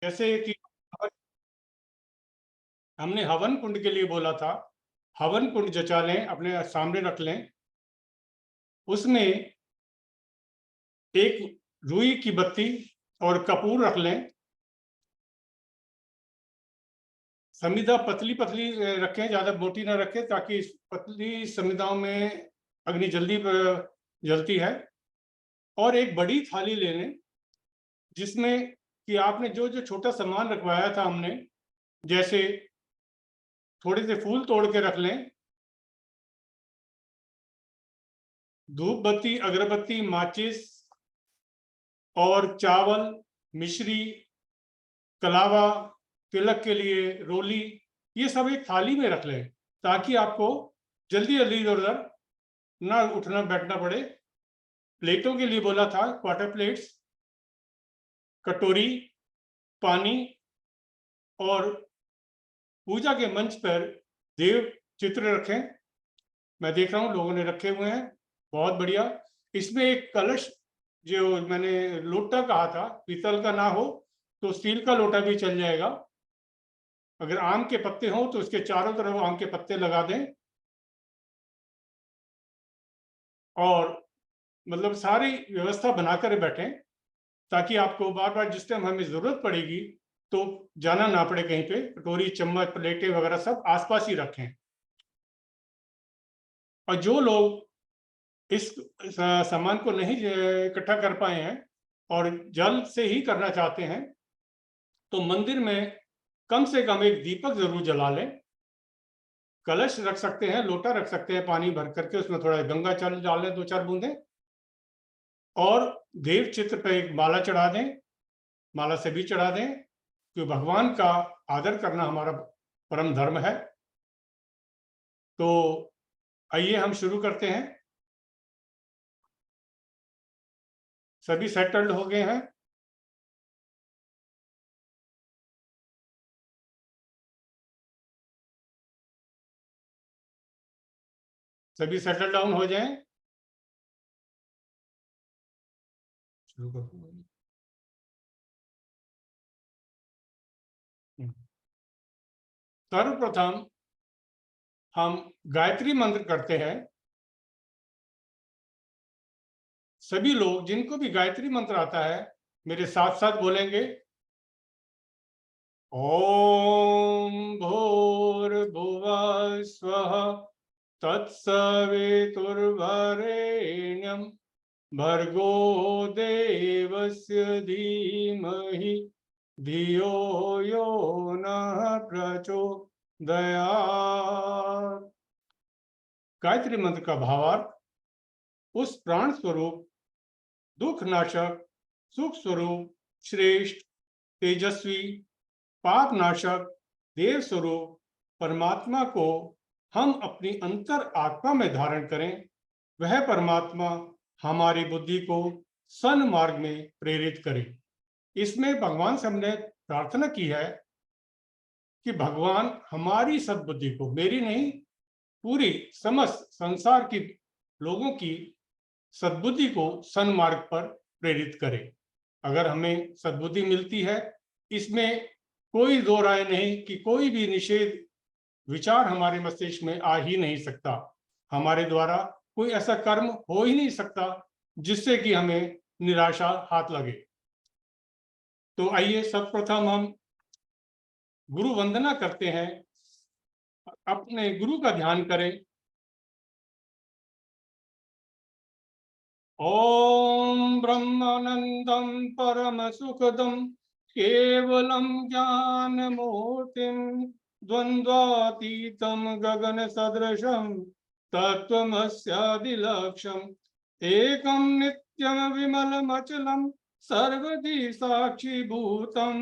जैसे कि हमने हवन कुंड के लिए बोला था, हवन कुंड जचा लें, अपने सामने रख लें। उसमें एक रुई की बत्ती और कपूर रख लें। संविदा पतली पतली रखें, ज्यादा मोटी ना रखें, ताकि पतली संविदाओं में अग्नि जल्दी जलती है। और एक बड़ी थाली ले लें, जिसमें कि आपने जो जो छोटा सामान रखवाया था हमने, जैसे थोड़े से फूल तोड़ के रख लें, धूप बत्ती, अगरबत्ती, माचिस और चावल, मिश्री, कलावा, तिलक के लिए रोली, ये सब एक थाली में रख लें, ताकि आपको जल्दी जल्दी इधर उधर ना उठना बैठना पड़े। प्लेटों के लिए बोला था, क्वार्टर प्लेट्स, कटोरी, पानी, और पूजा के मंच पर देव चित्र रखें। मैं देख रहा हूँ लोगों ने रखे हुए हैं, बहुत बढ़िया। इसमें एक कलश, जो मैंने लोटा कहा था, पीतल का ना हो तो स्टील का लोटा भी चल जाएगा। अगर आम के पत्ते हों तो उसके चारों तरफ आम के पत्ते लगा दें, और मतलब सारी व्यवस्था बनाकर बैठें, ताकि आपको बार बार जिस टाइम हमें जरूरत पड़ेगी तो जाना ना पड़े कहीं पे। कटोरी, चम्मच, प्लेटें वगैरह सब आसपास ही रखें। और जो लोग इस सामान को नहीं इकट्ठा कर पाए हैं और जल्द से ही करना चाहते हैं, तो मंदिर में कम से कम एक दीपक जरूर जला लें। कलश रख सकते हैं, लोटा रख सकते हैं पानी भर करके, उसमें थोड़ा गंगा जल डाल लें, 2-4 बूंदें, और देव चित्र पर एक माला चढ़ा दें। माला से भी चढ़ा दें, कि भगवान का आदर करना हमारा परम धर्म है। तो आइए हम शुरू करते हैं। सभी सेटल्ड हो गए हैं? सभी सेटल डाउन हो जाएं। शुरू करो। सर्वप्रथम हम गायत्री मंत्र करते हैं। सभी लोग जिनको भी गायत्री मंत्र आता है, मेरे साथ साथ बोलेंगे। ओम भूर्भुवः स्वः तत्सवितुर्वरेण्यं भर्गो देवस्य धीमहि धियो यो नः प्रचोदयात्। गायत्री मंत्र का भावार्थ: उस प्राण स्वरूप, दुख नाशक, सुख स्वरूप, श्रेष्ठ, तेजस्वी, पाप नाशक, देव स्वरूप परमात्मा को हम अपनी अंतर आत्मा में धारण करें। वह परमात्मा हमारी बुद्धि को सन्मार्ग में प्रेरित करे। इसमें भगवान से हमने प्रार्थना की है कि भगवान हमारी सद्बुद्धि को, मेरी नहीं, पूरी समस्त संसार की लोगों की सद्बुद्धि को सन्मार्ग पर प्रेरित करे। अगर हमें सद्बुद्धि मिलती है, इसमें कोई दो राय नहीं कि कोई भी निषेध विचार हमारे मस्तिष्क में आ ही नहीं सकता। हमारे द्वारा कोई ऐसा कर्म हो ही नहीं सकता जिससे कि हमें निराशा हाथ लगे। तो आइए सर्वप्रथम हम गुरु वंदना करते हैं। अपने गुरु का ध्यान करें। ओम ब्रह्मानंदम परम सुखदम केवलम ज्ञान मूर्तिम द्वंद्वातीतम गगन सदृशम तत्वमस्यादिलक्ष्यम एकम नित्यम विमलमचलम सर्वधि साक्षीभूतम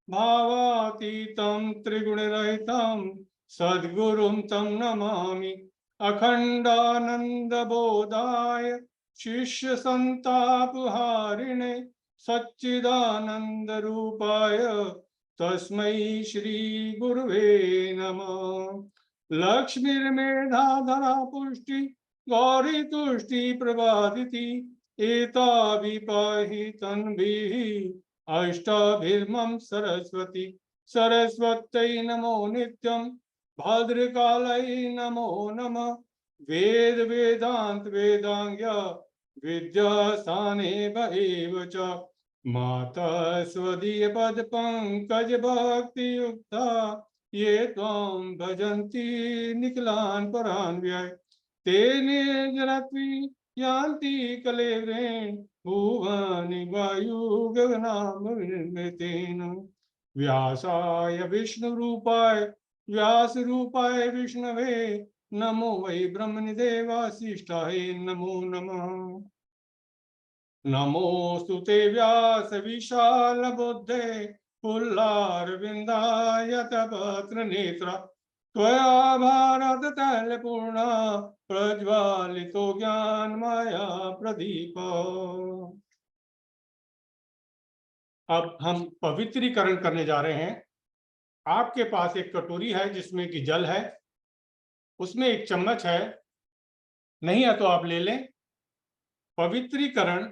भावातीतम त्रिगुणरहितम सद्गुरुं तं नमामि। अखंडानंद बोधाय शिष्य संतापहारिणे सच्चिदानंद रूपाय तस्मै श्री गुरुवे नमः। लक्ष्मीर्मेधाधरा पुष्टि गौरी तुष्टि प्रभादिति एताभिः पाहि तन्भिः अष्टाभिर्मं सरस्वती सरस्वत्यै नमो नित्यं भद्रकालै नमो नमः वेद वेदांत वेदांग विद्यास्थानेव एव च माता स्वदीय पद पंकज भक्ति युक्ता ये त्वां भजन्ति निखिलान् परान् व्यय तेने जनत्वी यान्ति कलेवरेण भुवनि वायु गगनाम निर्मृतेन व्यासाय विष्णुरूपाय व्यास रूपाय विष्णवे नमो वै ब्रह्मनिदेवासिष्ठाय नमो नमः नमोस्तु ते व्यास विशाल बुद्धे पुल्लारविन्दाय तपत्र नेत्र त्वया भारत तैलपूर्णा प्रज्वालितो ज्ञानमया प्रदीप। अब हम पवित्रीकरण करने जा रहे हैं। आपके पास एक कटोरी है जिसमें कि जल है, उसमें एक चम्मच है, नहीं है तो आप ले लें। पवित्रीकरण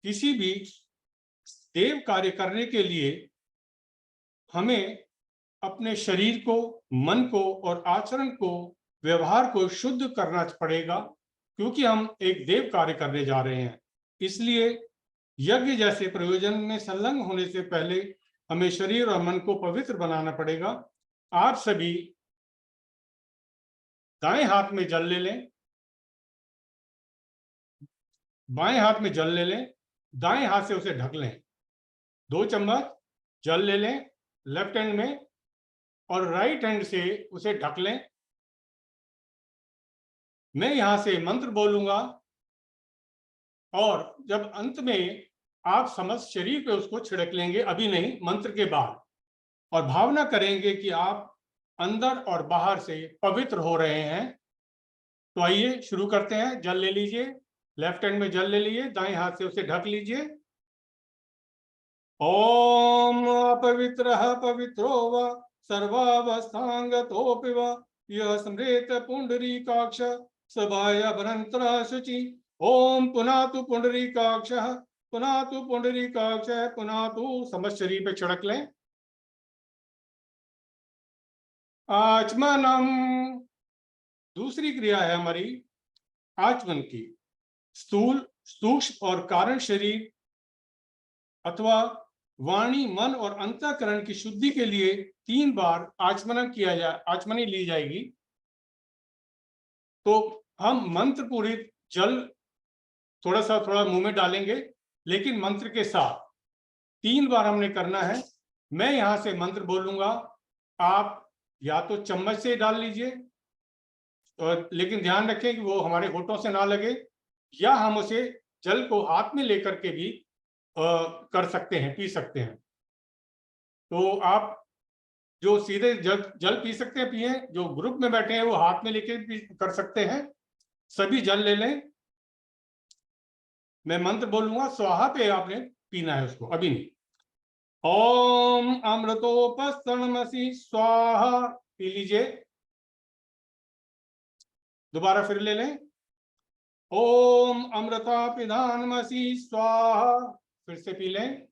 किसी भी देव कार्य करने के लिए हमें अपने शरीर को, मन को और आचरण को, व्यवहार को शुद्ध करना पड़ेगा, क्योंकि हम एक देव कार्य करने जा रहे हैं। इसलिए यज्ञ जैसे प्रयोजन में संलग्न होने से पहले हमें शरीर और मन को पवित्र बनाना पड़ेगा। आप सभी दाएं हाथ में जल ले लें, बाएं हाथ में जल ले लें, दाएं हाथ से उसे ढक लें। 2 चम्मच जल ले लें लेफ्ट हैंड में और राइट हैंड से उसे ढक लें। मैं यहां से मंत्र बोलूंगा और जब अंत में आप समस्त शरीर पे उसको छिड़क लेंगे, अभी नहीं, मंत्र के बाद, और भावना करेंगे कि आप अंदर और बाहर से पवित्र हो रहे हैं। तो आइए शुरू करते हैं। जल ले लीजिए, लेफ्ट हैंड में जल ले लीजिए, दाएं हाथ से उसे ढक लीजिए। ओम अपवित्रः पवित्रो वा सर्वावस्थांगतोऽपि वा यः स्मृत पुंडरीकाक्ष सभाय भरंतरः शुचि। ओम पुनातु पुंडरीकाक्षः पुनातु पुंडरीकाक्षः पुनातु। समस्त शरीर पे छिड़क लें। आचमनम, दूसरी क्रिया है हमारी आचमन की। स्थूल, सूक्ष्म और कारण शरीर अथवा वाणी, मन और अंतःकरण की शुद्धि के लिए 3 बार आचमन किया जाए, आचमनी ली जाएगी। तो हम मंत्र पूरित जल थोड़ा मुंह में डालेंगे, लेकिन मंत्र के साथ 3 बार हमने करना है। मैं यहां से मंत्र बोलूंगा, आप या तो चम्मच से डाल लीजिए, और लेकिन ध्यान रखें कि वो हमारे होठों से ना लगे, या हम उसे जल को हाथ में लेकर के भी कर सकते हैं, पी सकते हैं। तो आप जो सीधे जल पी सकते हैं पिए, जो ग्रुप में बैठे हैं वो हाथ में लेके भी कर सकते हैं। सभी जल ले लें। मैं मंत्र बोलूंगा, स्वाहा पे आपने पीना है उसको, अभी नहीं। ओम अमृतोपस्तरणमसि स्वाहा, पी लीजिए। दोबारा फिर ले लें। ओम अमृता पिधानमसि स्वाहा, फिर से पी लें।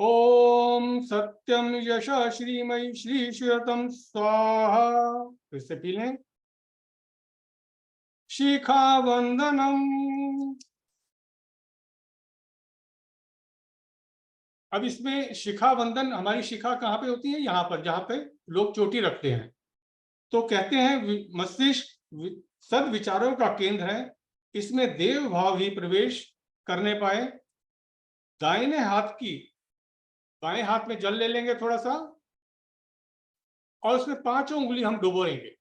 ओम सत्यम यश श्रीमयी श्री श्रीयतम स्वाहा, फिर से पी लें। शिखा वंदनम, अब इसमें शिखा वंदन, हमारी शिखा कहाँ पे होती है? यहाँ पर, जहाँ पे लोग चोटी रखते हैं। तो कहते हैं मस्तिष्क सद विचारों का केंद्र है, इसमें देव भाव ही प्रवेश करने पाए। दाहिने हाथ की, बाएं हाथ में जल ले लेंगे थोड़ा सा, और उसमें 5 उंगली हम डुबोएंगे।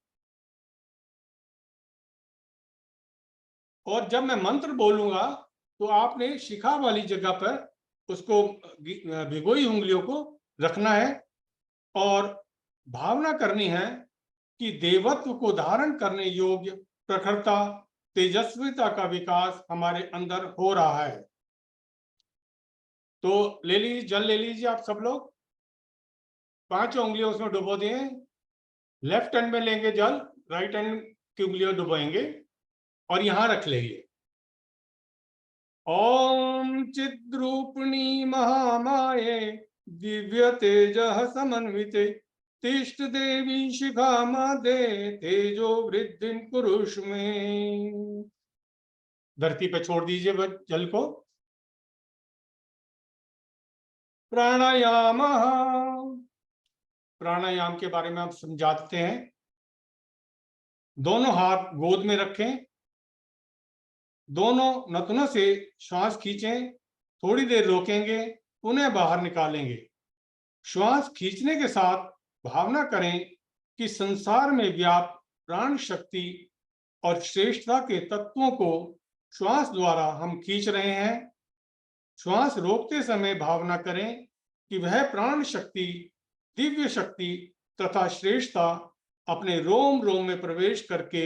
और जब मैं मंत्र बोलूंगा तो आपने शिखा वाली जगह पर उसको भिगोई उंगलियों को रखना है, और भावना करनी है कि देवत्व को धारण करने योग्य प्रखरता, तेजस्विता का विकास हमारे अंदर हो रहा है। तो ले लीजिए, जल ले लीजिए आप सब लोग, 5 उंगलियों उसमें डुबो दिए। लेफ्ट हैंड में लेंगे जल, राइट हैंड की उंगलियों डुबोएंगे और यहां रख लेंगे। ओम चिद्रूपिणी महामाये दिव्य तेज समन्विते तिष्ठ देवी शिखा मध्य तेजो वृद्धि पुरुष में। धरती पे छोड़ दीजिए जल को। प्राणायाम, प्राणायाम के बारे में आप समझाते हैं। दोनों हाथ गोद में रखें, दोनों नथनों से श्वास खींचें, थोड़ी देर रोकेंगे, पुनः बाहर निकालेंगे। श्वास खींचने के साथ भावना करें कि संसार में व्याप्त प्राण शक्ति और श्रेष्ठता के तत्वों को श्वास द्वारा हम खींच रहे हैं। श्वास रोकते समय भावना करें कि वह प्राण शक्ति, दिव्य शक्ति तथा श्रेष्ठता अपने रोम रोम में प्रवेश करके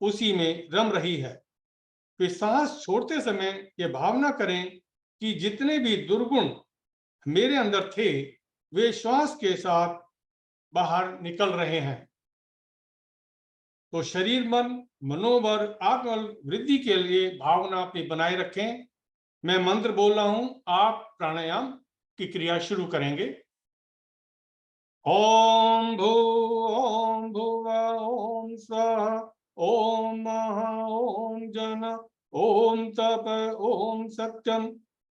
उसी में रम रही है। फिर सांस छोड़ते समय यह भावना करें कि जितने भी दुर्गुण मेरे अंदर थे वे श्वास के साथ बाहर निकल रहे हैं। तो शरीर मन मनोबल आत्मबल वृद्धि के लिए भावना पे बनाए रखें। मैं मंत्र बोल रहा हूं, आप प्राणायाम की क्रिया शुरू करेंगे। ओम भू ओम भुवा ओम स्वाहा ओम महा ओम जन ओम तप ओम सत्यम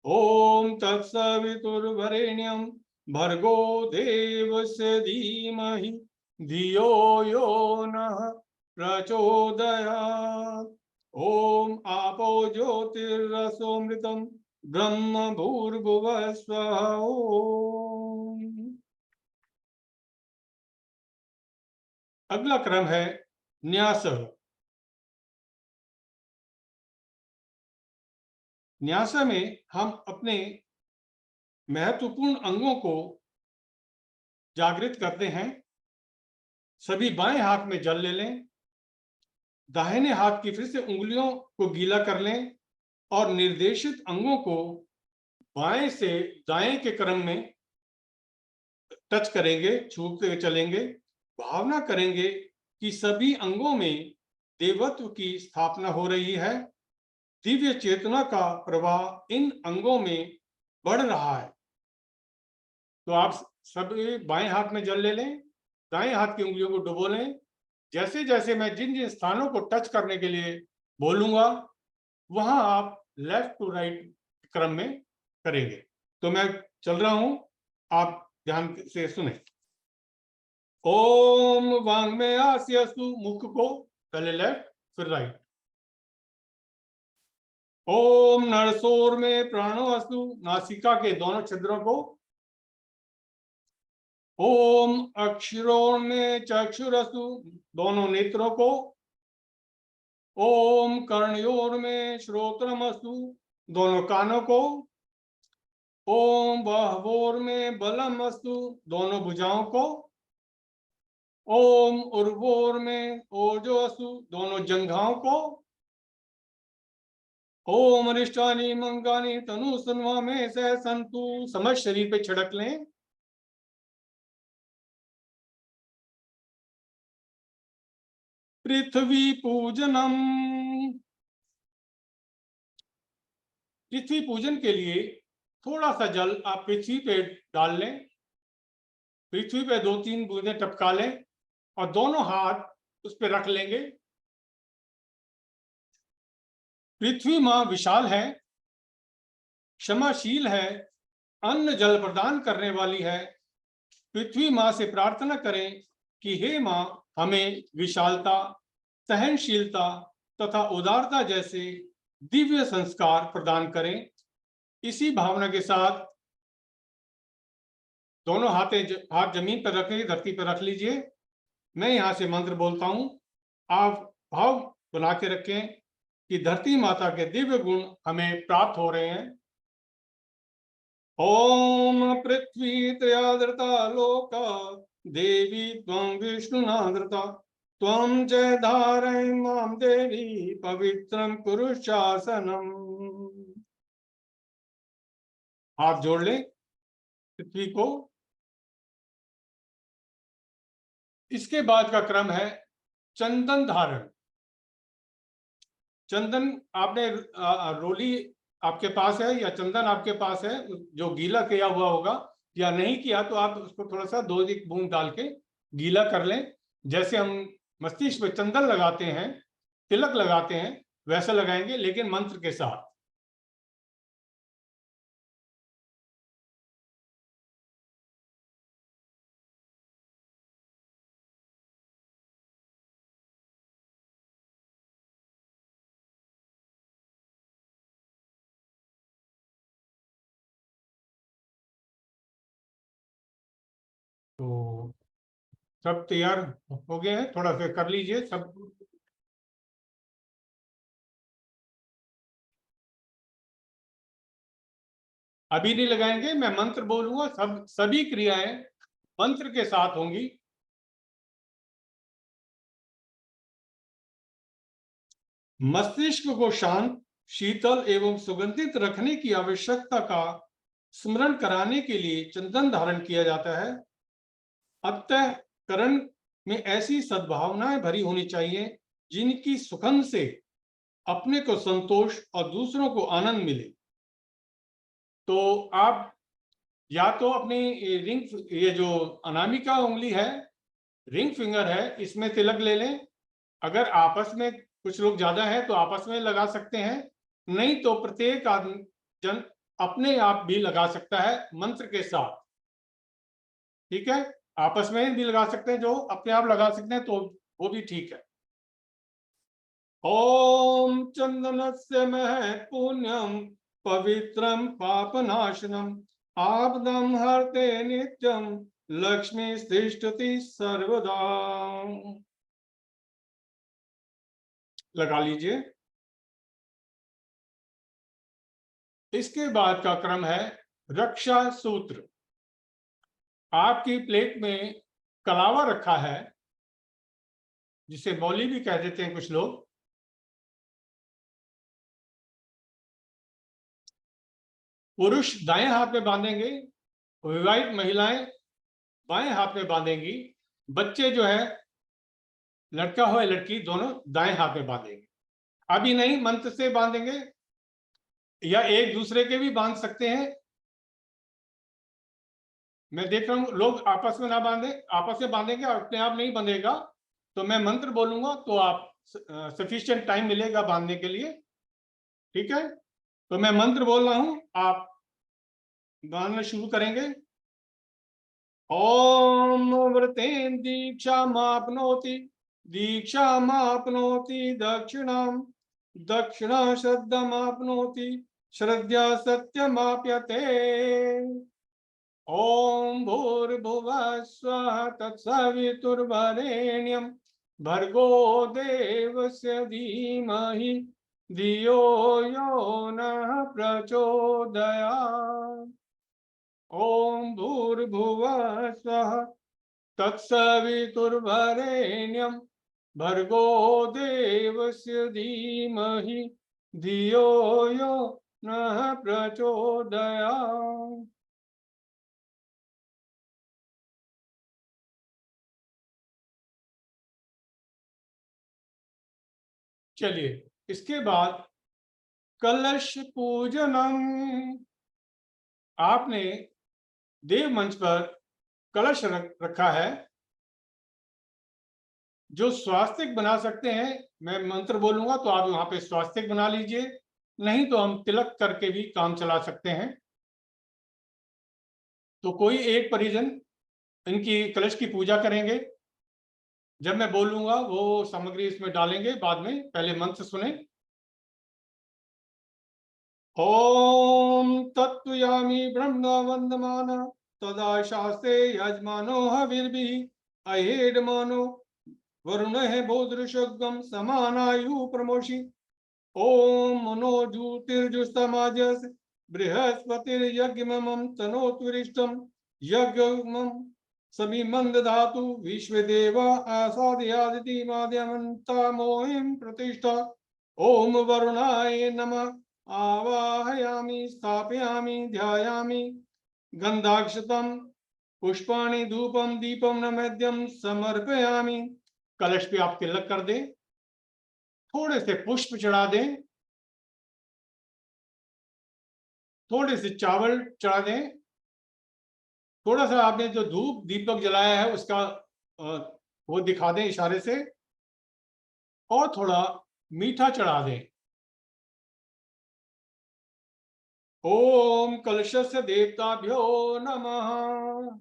ओम तत्सवितुर्वरेण्यं भर्गो देवस्य धीमहि धियो यो नः प्रचोदयात्। ओम आपो ज्योतिर्रसोमृतम् ब्रह्म भूर्भुवः स्वः। ओम। अगला क्रम है न्यास। न्यास में हम अपने महत्वपूर्ण अंगों को जागृत करते हैं। सभी बाएं हाथ में जल ले लें, दाहिने हाथ की फिर से उंगलियों को गीला कर लें और निर्देशित अंगों को बाएं से दाएं के क्रम में टच करेंगे, छूते चलेंगे। भावना करेंगे कि सभी अंगों में देवत्व की स्थापना हो रही है। दिव्य चेतना का प्रवाह इन अंगों में बढ़ रहा है। तो आप सब बाएं हाथ में जल ले लें, दाएं हाथ की उंगलियों को डुबो लें। जैसे जैसे मैं जिन जिन स्थानों को टच करने के लिए बोलूंगा वहां आप लेफ्ट टू राइट क्रम में करेंगे। तो मैं चल रहा हूं, आप ध्यान से सुने। ओम वांग में आस्यस्तु, मुख को पहले लेफ्ट फिर राइट। ओम नरसोर में प्राणो अस्तु, नासिका के दोनों छिद्रों को। ओम अक्षरों में चक्षुरस्तु, दोनों नेत्रों को। ओम कर्णयोर में श्रोत्रमस्तु, दोनों कानों को। ओम बाह्वोर में बलम अस्तु, दोनों भुजाओं को। ओम उर्वोर में ओजो अस्तु, दोनों जंघाओं को। ओम अरिष्टानी मंगानी तनु सुनवा में सह संतु, समझ शरीर पे छिड़क लें। पृथ्वी पूजनम, पृथ्वी पूजन के लिए थोड़ा सा जल आप पृथ्वी पे डाल लें। पृथ्वी पे 2-3 बूंदें टपका लें और दोनों हाथ उस पर रख लेंगे। पृथ्वी मां विशाल है, क्षमाशील है, अन्न जल प्रदान करने वाली है। पृथ्वी मां से प्रार्थना करें कि हे मां, हमें विशालता, सहनशीलता तथा उदारता जैसे दिव्य संस्कार प्रदान करें। इसी भावना के साथ दोनों हाथ जमीन पर रखें, धरती पर रख लीजिए। मैं यहां से मंत्र बोलता हूं, आप भाव बना के रखें कि धरती माता के दिव्य गुण हमें प्राप्त हो रहे हैं। ओम पृथ्वी त्रयादृता लोक देवी त्वं विष्णुनादृता त्वं च धारय मां देवी पवित्रं कुरु शासनम। हाथ जोड़ ले पृथ्वी को। इसके बाद का क्रम है चंदन धारण। चंदन आपने रोली आपके पास है या चंदन आपके पास है जो गीला किया हुआ होगा, या नहीं किया तो आप उसको थोड़ा सा 2 एक बूंद डाल के गीला कर लें। जैसे हम मस्तिष्क पे चंदन लगाते हैं, तिलक लगाते हैं, वैसा लगाएंगे, लेकिन मंत्र के साथ। तो सब तैयार हो गए हैं, थोड़ा सा कर लीजिए सब। अभी नहीं लगाएंगे, मैं मंत्र बोलूंगा, सभी क्रियाएं मंत्र के साथ होंगी। मस्तिष्क को शांत, शीतल एवं सुगंधित रखने की आवश्यकता का स्मरण कराने के लिए चंदन धारण किया जाता है। अंतःकरण में ऐसी सद्भावनाएं भरी होनी चाहिए जिनकी सुगंध से अपने को संतोष और दूसरों को आनंद मिले। तो आप या तो अपनी रिंग, ये जो अनामिका उंगली है, रिंग फिंगर है, इसमें तिलक ले लें। अगर आपस में कुछ लोग ज्यादा है तो आपस में लगा सकते हैं, नहीं तो प्रत्येक आदमी जन अपने आप भी लगा सकता है मंत्र के साथ। ठीक है, आपस में भी लगा सकते हैं, जो अपने आप लगा सकते हैं तो वो भी ठीक है। ओम चंदनस्य मह पुण्यम पवित्रम पापनाशनम आपदम हरते नित्यम लक्ष्मी तिष्ठति सर्वदा। लगा लीजिए। इसके बाद का क्रम है रक्षा सूत्र। आपकी प्लेट में कलावा रखा है, जिसे मौली भी कह देते हैं कुछ लोग। पुरुष दाएं हाथ में बांधेंगे, विवाहित महिलाएं बाएं हाथ में बांधेंगी, बच्चे जो है, लड़का हो या लड़की, दोनों दाएं हाथ में बांधेंगे। अभी नहीं, मंत्र से बांधेंगे, या एक दूसरे के भी बांध सकते हैं। मैं देख रहा हूं लोग आपस में ना बांधे, आपस में बांधेंगे और अपने आप नहीं बंधेगा, तो मैं मंत्र बोलूंगा तो आप सफिशिएंट टाइम मिलेगा बांधने के लिए। ठीक है, तो मैं मंत्र बोल रहा हूं, आप बांधना शुरू करेंगे। ओम व्रतेन दीक्षा मापनोति, दीक्षा मापनोति दक्षिणाम, दक्षिणा श्रद्धमाप्नोति, श्रद्धा सत्यमाप्यते। ओम भूर्भुवः स्वः तत्सवितुर्वरेण्यं भर्गो देवस्य धीमहि धियो यो नः प्रचोदयात्। ओम भूर्भुवः स्वः तत्सवितुर्वरेण्यं भर्गो देवस्य धीमहि धियो यो नः प्रचोदयात्। चलिए, इसके बाद कलश पूजनम। आपने देव मंच पर कलश रखा है, जो स्वास्तिक बना सकते हैं। मैं मंत्र बोलूंगा तो आप वहां पे स्वास्तिक बना लीजिए, नहीं तो हम तिलक करके भी काम चला सकते हैं। तो कोई एक परिजन इनकी कलश की पूजा करेंगे। जब मैं बोलूंगा वो सामग्री इसमें डालेंगे बाद में, पहले मंत्र सुने। ओम तत्वयामी ब्रह्म वंदमान तदा शास्त्रे यजमानो हविर्भिः अहेडमानो वरुण है बोधृषगम समानायु प्रमोषि। ओम मनो ज्योतिर्जुस्तमाजस बृहस्पतिर्यज्ञमं तनोत्वरिष्टं यज्ञमं समिमंद धातु विश्वदेवा आसादयादिति माद्यमन्तामोहिं प्रतिष्ठा। ओम वरुणाय नमः आवाहयामि स्थापयामि ध्यायामि गंधाक्षतम पुष्पाणि धूपम दीपम नैवेद्यम समर्पयामि। कलश पे आप तिलक कर दें, थोड़े से पुष्प चढ़ा दें, थोड़े से चावल चढ़ा दें, थोड़ा सा आपने जो धूप दीपक जलाया है उसका वो दिखा दें इशारे से, और थोड़ा मीठा चढ़ा दें। ओम कलशस्य देवताभ्यो नमः।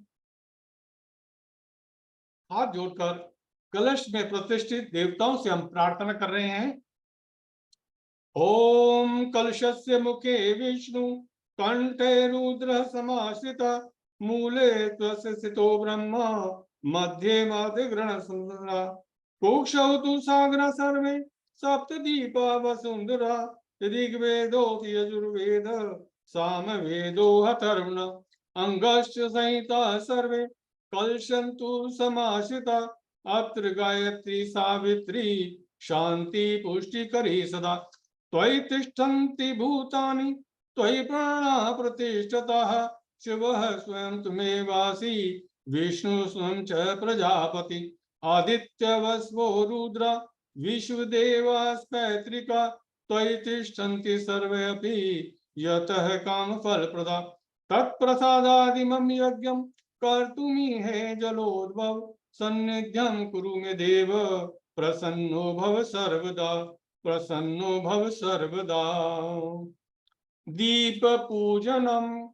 हाथ जोड़कर कलश में प्रतिष्ठित देवताओं से हम प्रार्थना कर रहे हैं। ओम कलशस्य मुखे विष्णु, कंठे रुद्र समाश्रित, मूले त्वस्य स्थितो ब्रह्म, मध्ये मध्यग्रहण सुंदरा, कुक्षौ तु सागरा सर्वे सप्तदीपा वसुंधरा, ऋग्वेदो यजुर्वेद सामवेदो अथर्वण, अंगश्च संहिता सर्वे कलशन्तु समाश्रिता, अत्र गायत्री सावित्री शांति पुष्टिकरी सदा, त्वयि तिष्ठन्ति भूतानि त्वयि प्राणाः प्रतिष्ठताः, शिवः स्वयं त्वमेवासि विष्णु स्वयं च प्रजापति, आदित्यवस्वो रुद्र विश्वदेवास्पैत्रिका, त्वयि तिष्ठन्ति सर्वे अपि यतः कामफलप्रदा, तत्प्रसादादिमं यज्ञं कर्तुमिहे जलोद्भव, सन्निध्यं कुरु मे देव प्रसन्नो भव सर्वदा, प्रसन्नो भव सर्वदा। दीप पूजनम।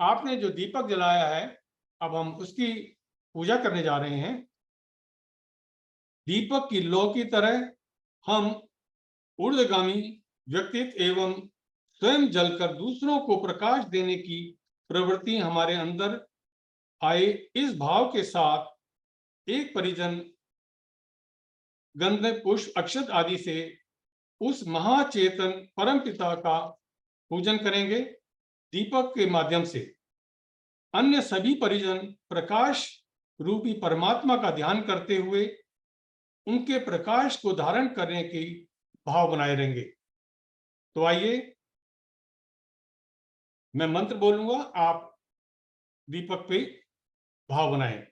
आपने जो दीपक जलाया है अब हम उसकी पूजा करने जा रहे हैं। दीपक की लौ की तरह हम ऊर्ध्वगामी व्यक्तित्व एवं स्वयं जलकर दूसरों को प्रकाश देने की प्रवृत्ति हमारे अंदर आए, इस भाव के साथ एक परिजन गंध पुष्प अक्षत आदि से उस महाचेतन परम पिता का पूजन करेंगे। दीपक के माध्यम से अन्य सभी परिजन प्रकाश रूपी परमात्मा का ध्यान करते हुए उनके प्रकाश को धारण करने की भाव बनाए रहेंगे। तो आइए मैं मंत्र बोलूंगा, आप दीपक पे भाव बनाएं।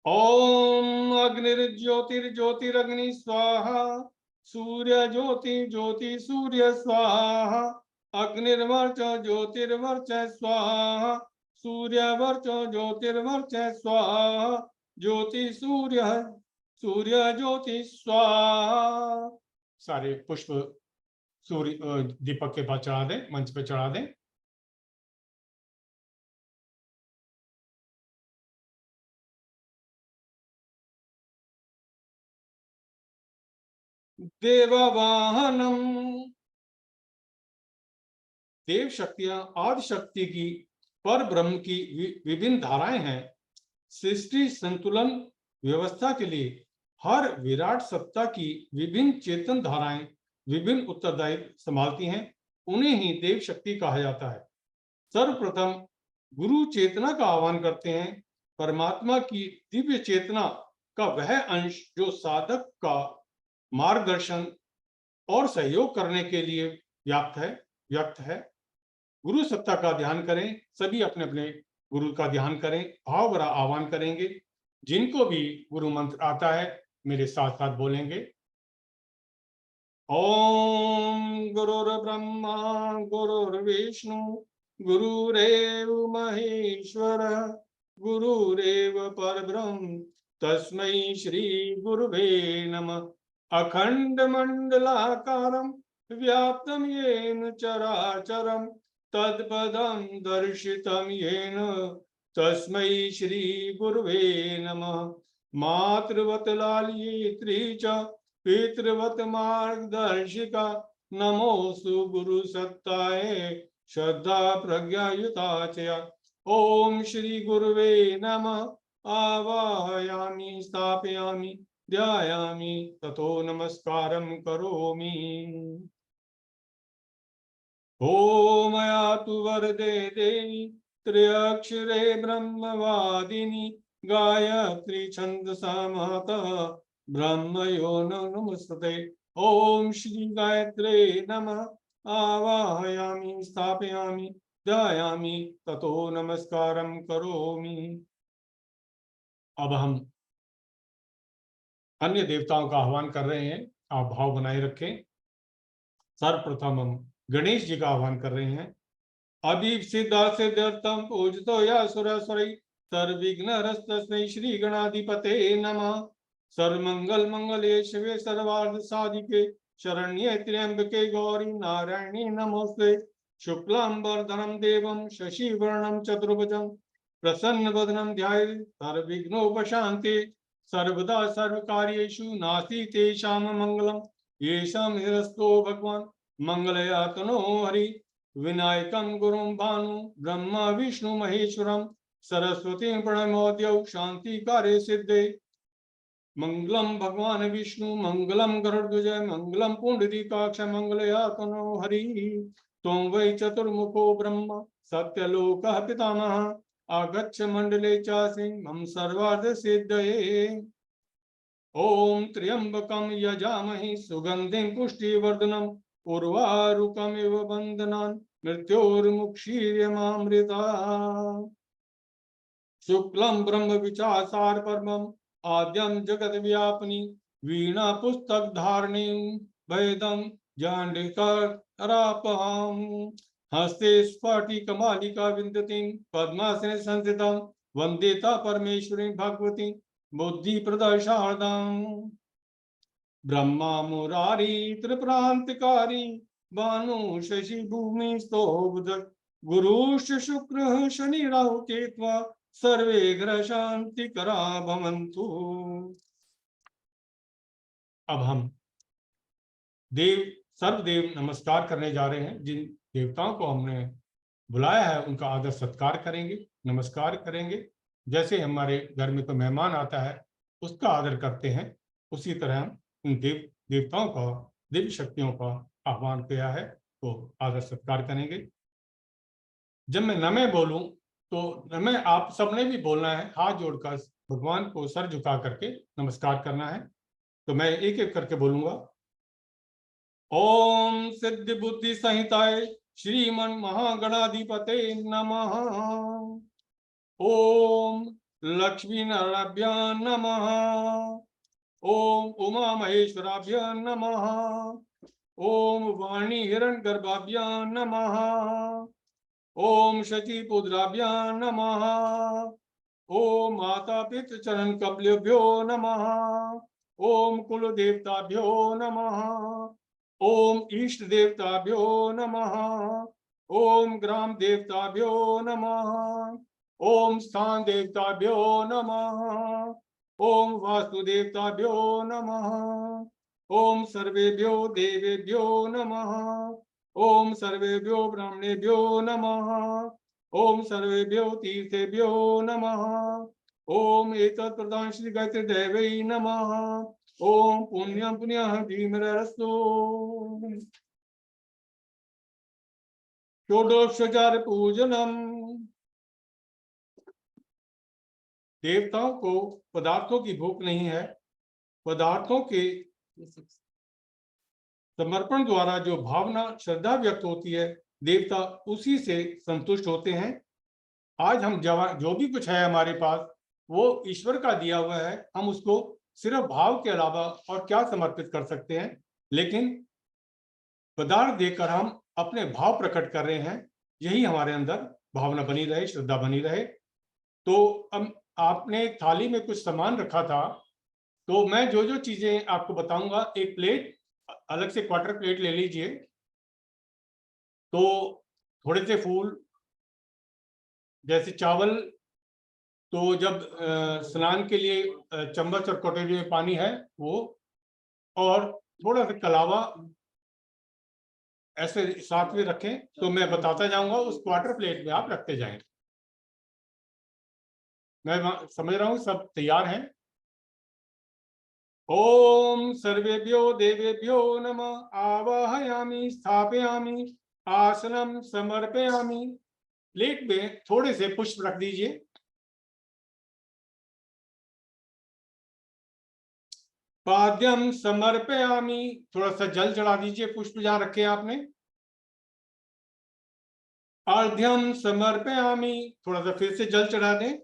ओम अग्निर्ज्योतिर्ज्योतिरग्नि स्वाहा, सूर्य ज्योति ज्योति सूर्य स्वाहा, अग्निर्वर्च ज्योतिर्वर्च स्वाहा, सूर्यवर्च ज्योतिर्वर्च स्वाहा, ज्योति सूर्य सूर्य ज्योति स्वाहा। सारे पुष्प सूर्य दीपक के पास चढ़ा दें, मंच पे चढ़ा दें। देववाहनम। देव शक्तियां आदि शक्ति की पर ब्रह्म की विभिन्न धाराएं हैं। सृष्टि संतुलन व्यवस्था के लिए हर विराट सत्ता की विभिन्न चेतन धाराएं विभिन्न उत्तरदायित्व संभालती हैं, उन्हें ही देव शक्ति कहा जाता है। सर्वप्रथम गुरु चेतना का आह्वान करते हैं। परमात्मा की दिव्य चेतना का वह अंश जो साधक का मार्गदर्शन और सहयोग करने के लिए व्यक्त है। गुरु सत्ता का ध्यान करें। सभी अपने अपने गुरु का ध्यान करें, भाव भरा आह्वान करेंगे। जिनको भी गुरु मंत्र आता है मेरे साथ साथ बोलेंगे। ओम गुरुर्ब्रह्मा गुरुर्विष्णु गुरुरेव महेश्वर गुरुरेव परब्रह्म तस्मै श्री गुरुवे नमः। अखंड मंडलाकारं व्याप्तं येन चराचरं तत्पदं दर्शितं येन तस्मै श्री गुरुवे नमः। मातृवत लालित्री च पितृवत मार्गदर्शिका नमोस्तु गुरु सत्ताय श्रद्धा प्रज्ञायुता च। ओम श्री गुरुवे नमः। आवाहयामि स्थापयामि ध्यायामि ततो नमस्कारं करोमि। ओम यातु वरदे देवी त्र्यक्षरे ब्रह्मवादिनी गायत्री छंदसा माता ब्रह्मयो नमस्ते। ओम श्री गायत्रे नमः। आवाहयामि स्थापयामि ध्यायामि ततो नमस्कारं करोमि। अब हम अन्य देवताओं का आह्वान कर रहे हैं, आप भाव बनाए रखें। सर्वप्रथम हम गणेश जी का आह्वान कर रहे हैं। अभीप्सिता सिद्ध्यर्थम पूजितो या सुरसुरै सर्वविघ्नहरस्तस्मै श्री गणाधिपते नमः। सर्वमंगल मंगले शिवे सर्वार्थ साधिके शरण्ये त्र्यंबके गौरी नारायणी नमोस्ते। शुक्लांबरधरं देवं शशिवर्णं चतुर्भुजं प्रसन्नवदनं ध्यायेत् सर्वविघ्नोपशान्ते। सर्वदा सर्वकार्येषु नास्ति तेषां मंगलम्। येषां निरस्तो भगवान् मंगलयातनो हरि। विनायकं गुरुं भानु ब्रह्मा विष्णु महेश्वरं सरस्वती प्रणमोद्यौ शांतिकारे सिद्धे। मंगलम भगवान विष्णु मंगलम गरुड़ध्वज मंगलम पुंडरीकाक्ष मंगलयातनो हरि। त्वं वै चतुर्मुखो ब्रह्म सत्यलोकः पितामहः आगच्छ मंडले चासि मम सर्वार्थ सिद्धये। ओम त्र्यंबकं यजामहे सुगंधिं पुष्टिवर्धनम् उर्वारुकमिव बन्धनान् मृत्योर्मुक्षीयमामृता। शुक्लं ब्रह्म विचासार परमम् आद्यं जगत व्यापिनी वीणा पुस्तक धारणीं वेदं जाण्डिकारापहम्। हस्ते स्फटिकमालिका विन्दतीं पद्मासने संस्थितां वन्देता परमेश्वरीं भगवतीं बुद्धिप्रदा शारदाम्। ब्रह्मा मुरारी त्रिप्रांतकारी भानु शशि भूमि स्तोभुज गुरुश्च शुक्र शनि राहु केत्वा सर्वे ग्रह शांति करा भवन्तु। अब हम सर्वदेव नमस्कार करने जा रहे हैं। जिन देवताओं को हमने बुलाया है उनका आदर सत्कार करेंगे, नमस्कार करेंगे। जैसे हमारे घर में कोई मेहमान आता है उसका आदर करते हैं, उसी तरह हम उन देवताओं का, दिव्य शक्तियों का आह्वान किया है तो आदर सत्कार करेंगे। जब मैं नमः बोलूं तो नमः आप सबने भी बोलना है, हाथ जोड़कर भगवान को सर झुका करके नमस्कार करना है। तो मैं एक एक करके बोलूंगा। ओम सिद्धि बुद्धि संहिताय श्रीमन महागणाधिपते नमः। ओम लक्ष्मी नारायणाभ्यां नमः। ओम उमा महेश्वराभ्यां नमः। ओम वाणी हिरण्यगर्भाभ्यां नमः। ओम शचीपुत्राभ्यां नमः। ओम माता पितृ चरण कमलेभ्यो नमः। ओम कुल देवताभ्यो नमः। ओम इष्ट देवताभ्यो नमः। ओम ग्राम देवताभ्यो नमः। ओम स्थान देवताभ्यो नमः। ओम वास्तुदेवताभ्यो नमः। ओम सर्वेभ्यो देवेभ्यो नमः। ओम सर्वेभ्यो ब्राह्मणेभ्यो नमः। ओम सर्वेभ्यो तीर्थेभ्यो नमः। ओम एतत् प्रदान श्री गायत्री देवै नमः। ओम पुण्यं पुण्यः भीमरस्तु। षोडशोपचार पूजनम। देवताओं को पदार्थों की भूख नहीं है। पदार्थों के समर्पण द्वारा जो भावना श्रद्धा व्यक्त होती है देवता उसी से संतुष्ट होते हैं। आज हम जो भी कुछ है हमारे पास वो ईश्वर का दिया हुआ है, हम उसको सिर्फ भाव के अलावा और क्या समर्पित कर सकते हैं। लेकिन पदार्थ देकर हम अपने भाव प्रकट कर रहे हैं, यही हमारे अंदर भावना बनी रहे, श्रद्धा बनी रहे। तो अब आपने थाली में कुछ सामान रखा था, तो मैं जो जो चीजें आपको बताऊंगा, एक प्लेट अलग से क्वार्टर प्लेट ले लीजिए। तो थोड़े से फूल, जैसे चावल, तो जब स्नान के लिए चम्मच और कटोरी में पानी है वो, और थोड़ा सा कलावा ऐसे साथ में रखें। तो मैं बताता जाऊंगा, उस क्वार्टर प्लेट में आप रखते जाएं। मैं समझ रहा हूं सब तैयार हैं। ओम सर्वेभ्यो देवेभ्यो नमः। आवाहयामि स्थापयामि आसनम समर्पयामि। प्लेट में थोड़े से पुष्प रख दीजिए। पाद्यम समर्पयामि, थोड़ा सा जल चढ़ा दीजिए पुष्प जहां रखे आपने। अर्घ्यम समर्पयामि, थोड़ा सा फिर से जल चढ़ा दें।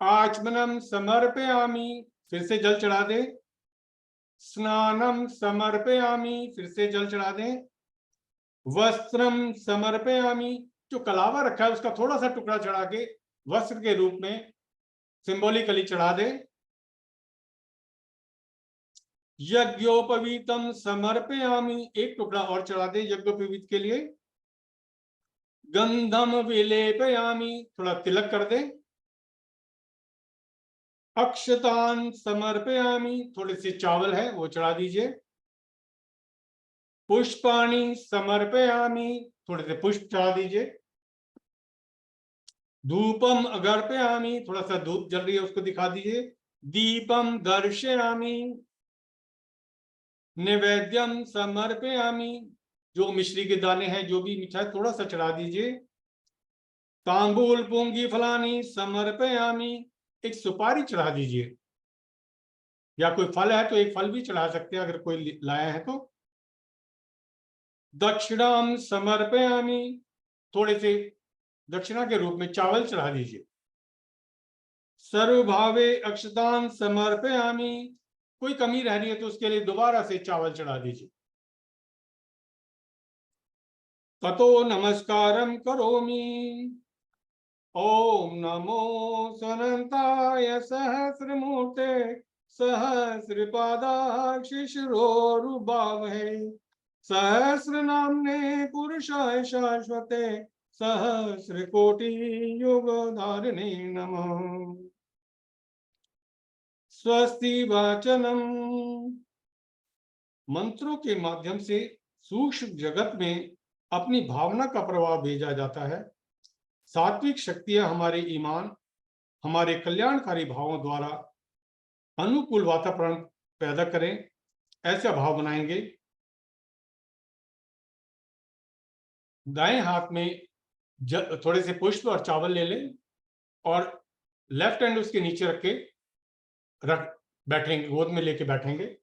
आचमनम समर्पयामि, फिर से जल चढ़ा दें। स्नानम समर्पयामि, फिर से जल चढ़ा दें। वस्त्रम समर्पयामि, जो कलावा रखा है उसका थोड़ा सा टुकड़ा चढ़ा के वस्त्र के रूप में सिंबॉलिकली चढ़ा दे। यज्ञोपवीतम समर्पयामि, एक टुकड़ा और चढ़ा दे यज्ञोपवीत के लिए। गंधम विलेपयामि, थोड़ा तिलक कर दे। अक्षतान समर्पयामि, थोड़े से चावल है वो चढ़ा दीजिए। पुष्पाणि समर्पयामि, थोड़े से पुष्प चढ़ा दीजिए। धूपम अगर्पयामि, थोड़ा सा धूप जल रही है उसको दिखा दीजिए। दीपम दर्शयामि, नैवेद्यम समर्पयामि, जो मिश्री के दाने हैं जो भी मिठाई थोड़ा सा चढ़ा दीजिए। तांबूल पुंगी फलानी समर्पयामि, एक सुपारी चढ़ा दीजिए, या कोई फल है तो एक फल भी चढ़ा सकते हैं अगर कोई लाया है तो। दक्षिणाम समर्पयामि, थोड़े से दक्षिणा के रूप में चावल चढ़ा दीजिए। सर्वभावे अक्षतान समर्पयामि, कोई कमी रह रही है तो उसके लिए दोबारा से चावल चढ़ा दीजिए। ततो नमस्कारम करोमि, ओम नमो सनंताय सहस्रमूर्ते सहस्रपादाक्षिशिरोरुबावहे सहस्रनाम्ने पुरुषाय शाश्वते सहस्रकोटि युगधारिणे नमः। स्वस्ति वाचनम, मंत्रों के माध्यम से सूक्ष्म जगत में अपनी भावना का प्रभाव भेजा जाता है। सात्विक शक्तियां हमारे ईमान, हमारे कल्याणकारी भावों द्वारा अनुकूल वातावरण पैदा करें, ऐसा भाव बनाएंगे। दाएं हाथ में थोड़े से पुष्प और चावल ले लें और लेफ्ट हैंड उसके नीचे रख के बैठेंगे, गोद में लेके बैठेंगे।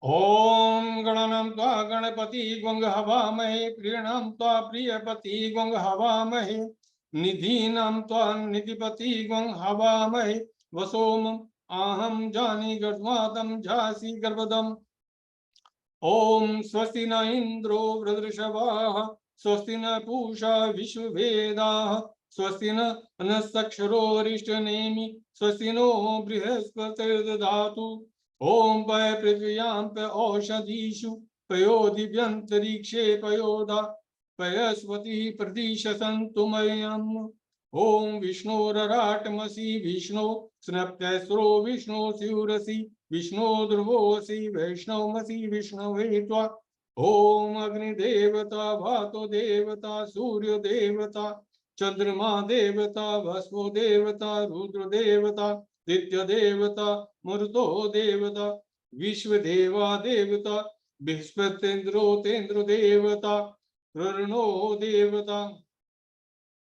ओम गणनं त्वा गणपति गंग हवामहे, प्रियणं त्वा प्रियपति गंग हवामहे, निधीनं त्वा निधिपति गंग हवामहे, वसोम आहम जानी गर्भमातं झासी गर्भदम। ओम स्वस्ति न इंद्रो वृद्धृषभाः, स्वस्ति न पूषा विश्ववेदाः, स्वस्ति न नक्षत्रोरिष्टनेमि, स्वस्ति नो बृहस्पतिर्दधातु। ओम पय पृथ्व्यां प औषधीषु, पयो दिव्यंतरिक्षे पयोधा, पयस्वती प्रदिशन्तु मह्यम्। ओम विष्णोरराटमसि विष्णो स्नप्तस्रो विष्णु स्यूरसि, विष्णु ध्रुवोऽसि वैष्णवमसि विष्णवे त्वा। ओम अग्निदेवता भातो देवता सूर्य देवता चंद्रमा देवता भस्मो देवता रुद्र देवता दित्य देवता मरुतो देवता विश्वदेवा देवता बृहस्पतिन्द्रो तेन्द्र देवता वरुणो देवता।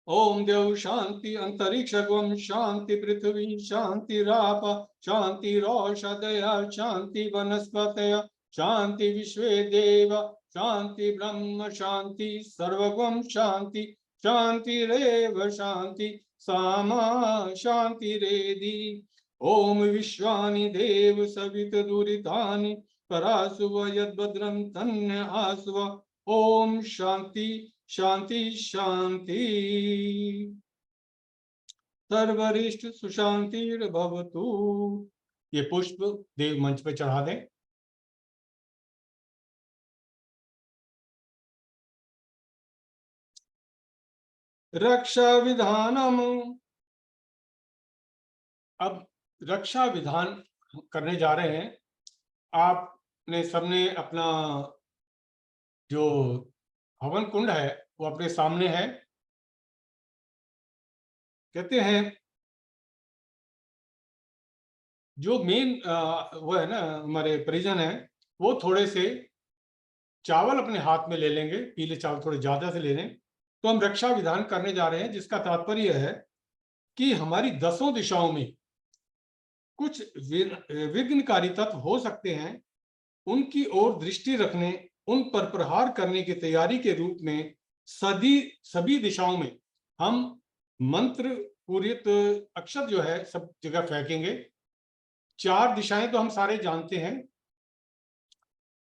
ओम देव शांति अंतरिक्ष गम शांति पृथ्वी शांति राप शांति रौषधय शांति वनस्पतय शांति विश्वे देव शांति ब्रह्म शांति सर्वगम शांति शांति रेव शांति सामा शांति रेदि। ओम विश्वानि देव सवित दुरितानि परासुव यद्भद्रं तन्य आसुव। ओम शांति शांति शांति। सर्वरिष्ट सुशांतिर्भवतु। ये पुष्प देव मंच पे चढ़ा दें। रक्षा विधानम, अब रक्षा विधान करने जा रहे हैं। आपने सबने अपना जो हवन कुंड है वो अपने सामने है। कहते हैं जो मेन वो है ना हमारे परिजन है, वो थोड़े से चावल अपने हाथ में ले लेंगे, पीले चावल थोड़े ज्यादा से ले लें। तो हम रक्षा विधान करने जा रहे हैं, जिसका तात्पर्य है कि हमारी 10 दिशाओं में कुछ विघ्नकारी तत्व हो सकते हैं, उनकी ओर दृष्टि रखने, उन पर प्रहार करने की तैयारी के रूप में सभी दिशाओं में हम मंत्र पूरित अक्षर जो है सब जगह फेंकेंगे। 4 दिशाएं तो हम सारे जानते हैं,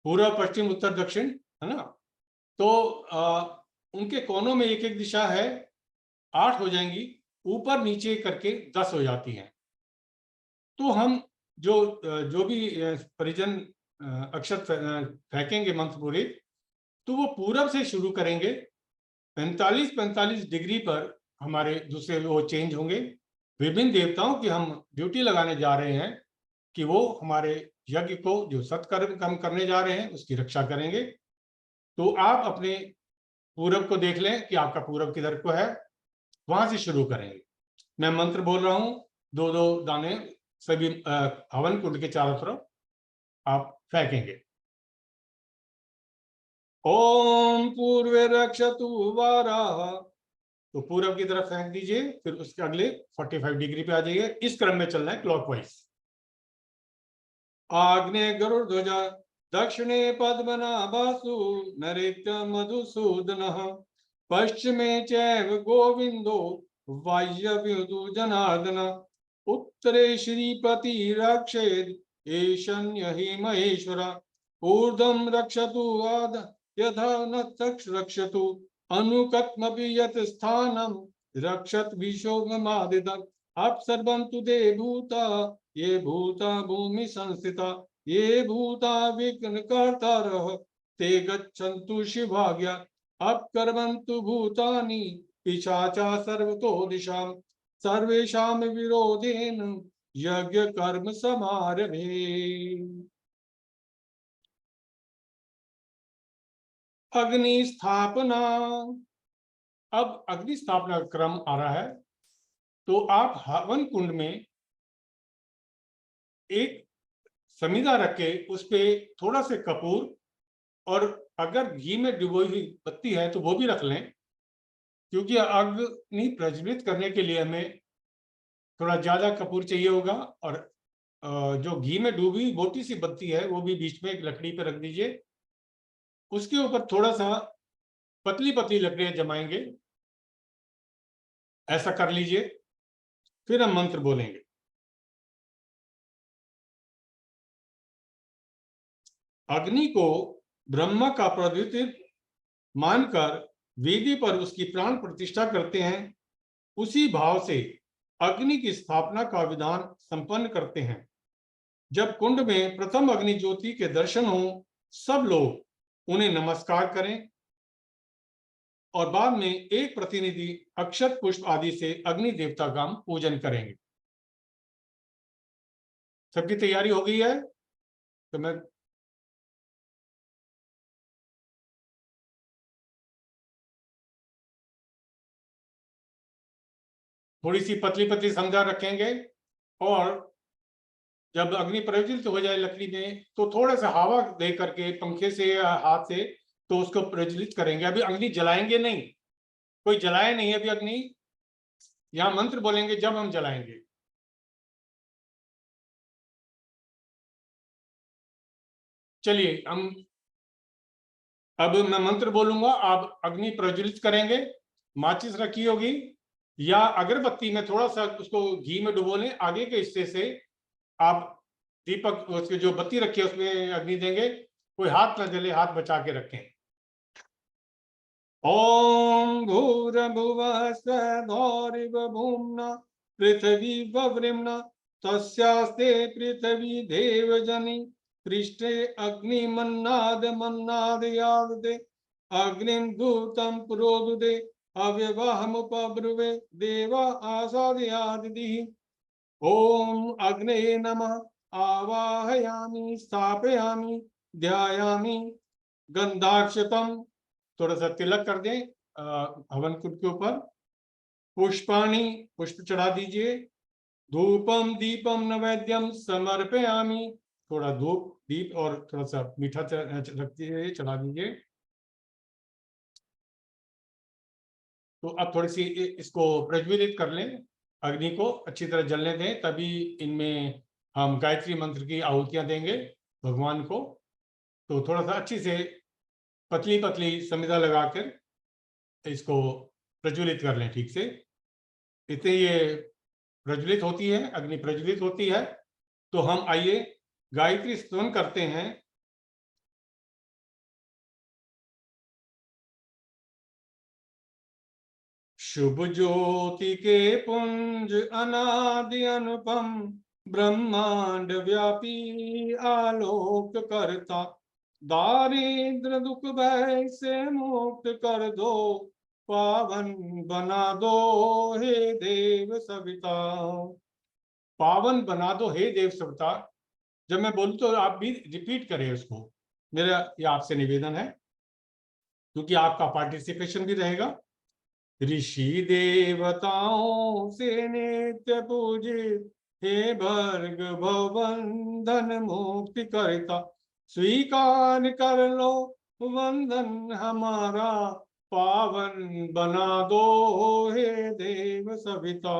पूर्व, पश्चिम, उत्तर, दक्षिण, है ना। तो उनके कोनों में एक एक दिशा है, 8 हो जाएंगी, ऊपर नीचे करके 10 हो जाती हैं। तो हम जो भी परिजन अक्षर फेंकेंगे मंत्र पूरे, तो वो पूरब से शुरू करेंगे। 45-45 डिग्री पर हमारे दूसरे वो चेंज होंगे। विभिन्न देवताओं की हम ड्यूटी लगाने जा रहे हैं कि वो हमारे यज्ञ को, जो सत्कर्म हम करने जा रहे हैं, उसकी रक्षा करेंगे। तो आप अपने पूरब को देख लें कि आपका पूरब किधर को है, वहां से शुरू करेंगे। मैं मंत्र बोल रहा हूं, 2-2 दाने सभी हवन कुंड के चारों तरफ आप फेंकेंगे। ओम पूर्वे रक्षतु वाराह, तो पूरब की तरफ फेंक दीजिए, फिर उसके अगले 45 डिग्री पे आ जाइए। इस क्रम में चलना है क्लॉकवाइज। आग्नेय गरुड़ध्वज, दक्षिणे पद्मनाभासु, नैऋत्य मधुसूदनः, पश्चिमे चैव गोविंदो, वायव्य जनार्दन, उत्तरे श्रीपति रक्षेद, ईशान्य हि महेश्वर, ऊर्ध्वं रक्षतु आद यथा न रक्षतु, अनुकत्मपि यत् स्थानं रक्षत विशोभमादिदम्। अपसर्वन्तु ते भूता ये भूता भूमि संस्थिता, ये भूता विघ्नकर्तारः ते गच्छन्तु शिवाज्ञा। अपकर्वन्तु भूतानि पिशाचा सर्वतो दिशां, सर्वेषां विरोधेन यज्ञ कर्म समारभे। अग्नि स्थापना। अब अग्नि स्थापना का क्रम आ रहा है। तो आप हवन कुंड में एक समीधा रख के उस पर थोड़ा से कपूर, और अगर घी में डुबोई हुई बत्ती है तो वो भी रख लें, क्योंकि अग्नि प्रज्वलित करने के लिए हमें थोड़ा ज्यादा कपूर चाहिए होगा। और जो घी में डूबी मोटी सी बत्ती है वो भी बीच में एक लकड़ी पर रख दीजिए। उसके ऊपर थोड़ा सा पतली पतली लकड़ियां जमाएंगे, ऐसा कर लीजिए। फिर हम मंत्र बोलेंगे। अग्नि को ब्रह्मा का प्रद्योतित मानकर वेदी पर उसकी प्राण प्रतिष्ठा करते हैं। उसी भाव से अग्नि की स्थापना का विधान संपन्न करते हैं। जब कुंड में प्रथम अग्नि ज्योति के दर्शन हो, सब लोग उन्हें नमस्कार करें और बाद में एक प्रतिनिधि अक्षत पुष्प आदि से अग्नि देवता का पूजन करेंगे। सबकी तैयारी हो गई है? तो मैं थोड़ी सी पतली पतली समझा रखेंगे, और जब अग्नि प्रज्वलित हो जाए लकड़ी में तो थोड़ा सा हवा दे करके पंखे से या हाथ से तो उसको प्रज्वलित करेंगे। अभी अग्नि जलाएंगे नहीं, कोई जलाए नहीं अभी अग्नि। यहाँ मंत्र बोलेंगे जब हम जलाएंगे। चलिए हम, अब मैं मंत्र बोलूंगा, आप अग्नि प्रज्वलित करेंगे। माचिस रखी होगी या अगरबत्ती में थोड़ा सा उसको घी में डुबो लें, आगे के हिस्से से आप दीपक उसके जो बत्ती रखी है उसमें अग्नि देंगे। कोई हाथ ना जले, हाथ बचा के रखें। ओम भूर्भुवः स्वधौरिवभूम्ना पृथ्वी वव्रिम्ना तस्यास्ते पृथ्वी देवजनी पृष्ठे अग्निमन्नाद मन्नादयादते अग्निं भूतं पुरोदुदे अव्यवहमुपब्रुवे देवा आसादयादिः। ओम अग्ने नमः आवाहयामि स्थापयामि ध्यायामि। गंधाक्षतम, थोड़ा सा तिलक कर दें हवन कुंड के ऊपर। पुष्पाणि, पुष्प चढ़ा दीजिए। धूपम दीपम नैवेद्यम समर्पयामि, थोड़ा धूप दीप और थोड़ा सा मीठा रख दीजिए, चढ़ा दीजिए। तो अब थोड़ी सी इसको प्रज्वलित कर लें, अग्नि को अच्छी तरह जलने दें, तभी इनमें हम गायत्री मंत्र की आहुतियां देंगे भगवान को। तो थोड़ा सा अच्छी से पतली पतली समिधा लगाकर इसको प्रज्वलित कर लें ठीक से। इतने ये प्रज्वलित होती है, अग्नि प्रज्वलित होती है, तो हम आइए गायत्री स्तवन करते हैं। शुभ ज्योति के पुंज अनादि अनुपम, ब्रह्मांड व्यापी आलोक करता, दारिद्र दुख भय से मुक्त कर दो, पावन बना दो हे देव सविता। पावन बना दो हे देव सविता। जब मैं बोलूं तो आप भी रिपीट करें उसको, मेरा ये आपसे निवेदन है, क्योंकि आपका पार्टिसिपेशन भी रहेगा। ऋषि देवताओं से नित्य पूजित, हे भर्ग भवबंधन मुक्ति करता, स्वीकार कर लो वंदन हमारा, पावन बना दो हे देव सविता।